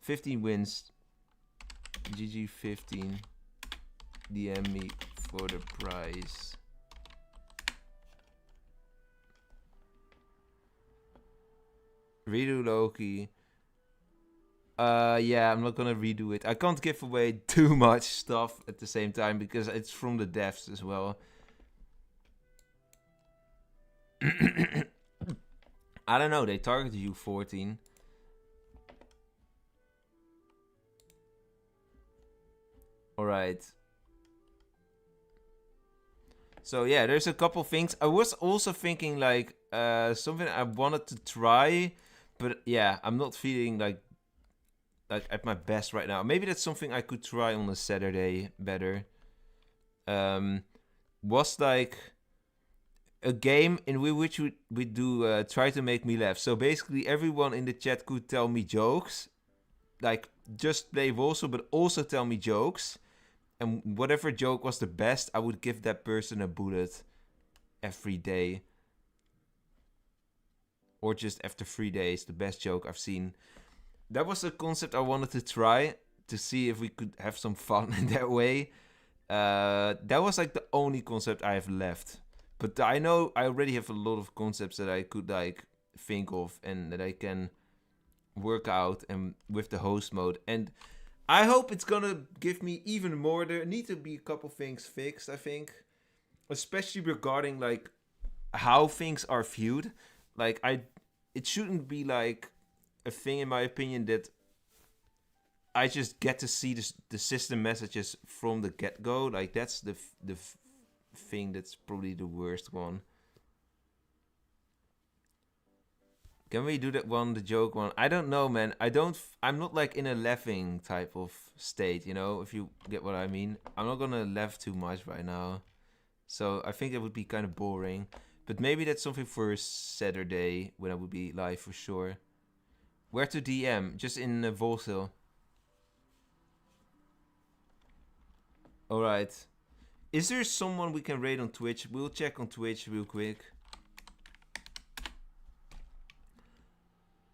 15 wins. GG 15. DM me for the prize. Redo Loki. Yeah, I'm not gonna redo it. I can't give away too much stuff at the same time because it's from the devs as well. I don't know, they targeted you 14. Alright. So yeah, there's a couple things. I was also thinking like something I wanted to try, but yeah, I'm not feeling like at my best right now. Maybe that's something I could try on a Saturday better. Was like a game in which we do try to make me laugh. So basically everyone in the chat could tell me jokes. Like just play Wolvesville, but also tell me jokes. And whatever joke was the best, I would give that person a bullet every day. Or just after 3 days, the best joke I've seen. That was a concept I wanted to try to see if we could have some fun in that way. That was like the only concept I have left. But I know I already have a lot of concepts that I could like think of and that I can work out and with the host mode. And I hope it's gonna give me even more. There need to be a couple things fixed, I think. Especially regarding like how things are viewed. Like it shouldn't be like a thing in my opinion that I just get to see the system messages from the get-go. Like that's the thing that's probably the worst one. Can we do that one, the joke one? I don't know, man. I'm not like in a laughing type of state, you know, if you get what I mean. I'm not gonna laugh too much right now. So I think it would be kind of boring. But maybe that's something for Saturday when I would be live for sure. Where to DM? Just in Wolvesville. Alright. Is there someone we can raid on Twitch? We'll check on Twitch real quick.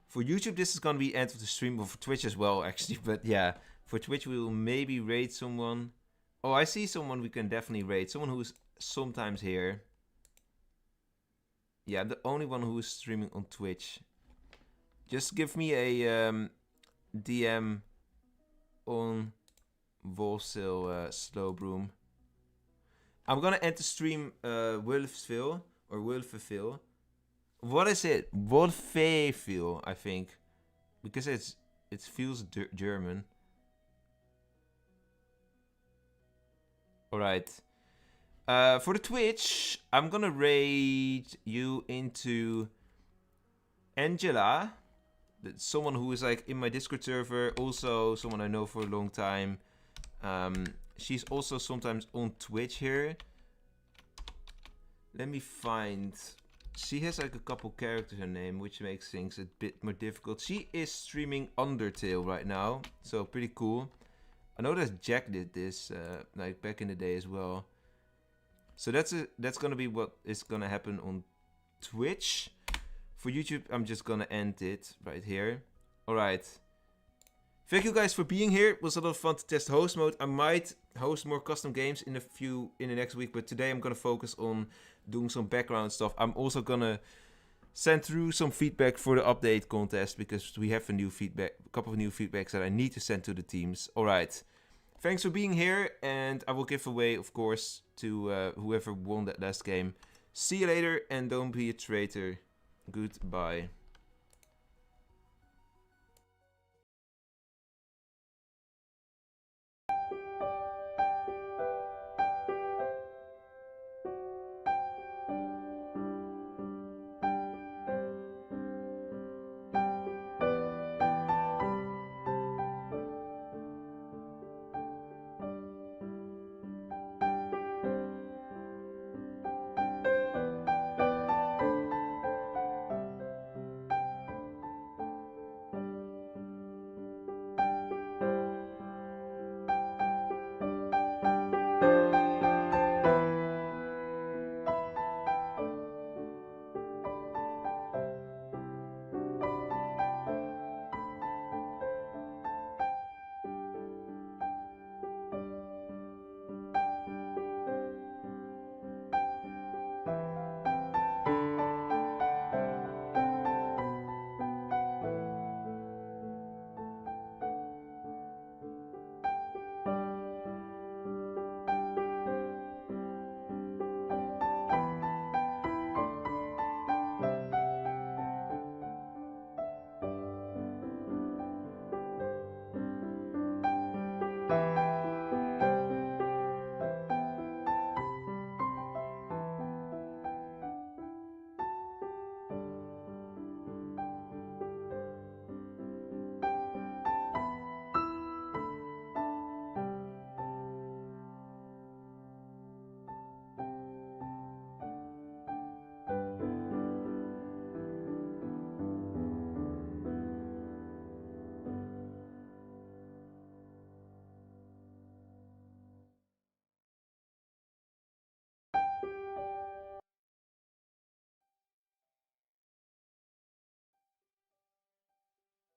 For YouTube, this is gonna be end of the stream, or for Twitch as well, actually. But yeah, for Twitch, we will maybe raid someone. Oh, I see someone we can definitely raid. Someone who's sometimes here. Yeah, I'm the only one who is streaming on Twitch. Just give me a DM on Wolvesville Slowbroom. I'm gonna end the stream Wolvesville or Wolvesville. What is it? Wolvesville, I think, because it feels German. All right. For the Twitch, I'm gonna raid you into Angela. That's someone who is like in my Discord server. Also, someone I know for a long time. She's also sometimes on Twitch here. Let me find. She has like a couple characters in her name, which makes things a bit more difficult. She is streaming Undertale right now, so pretty cool. I know that Jack did this like back in the day as well. So that's gonna be what is gonna happen on Twitch. For YouTube, I'm just gonna end it right here. All right. Thank you guys for being here. It was a lot of fun to test host mode. I might host more custom games in the next week, but today I'm gonna focus on doing some background stuff. I'm also gonna send through some feedback for the update contest because we have a couple of new feedbacks that I need to send to the teams. All right. Thanks for being here, and I will give away, of course, to whoever won that last game. See you later, and don't be a traitor. Goodbye.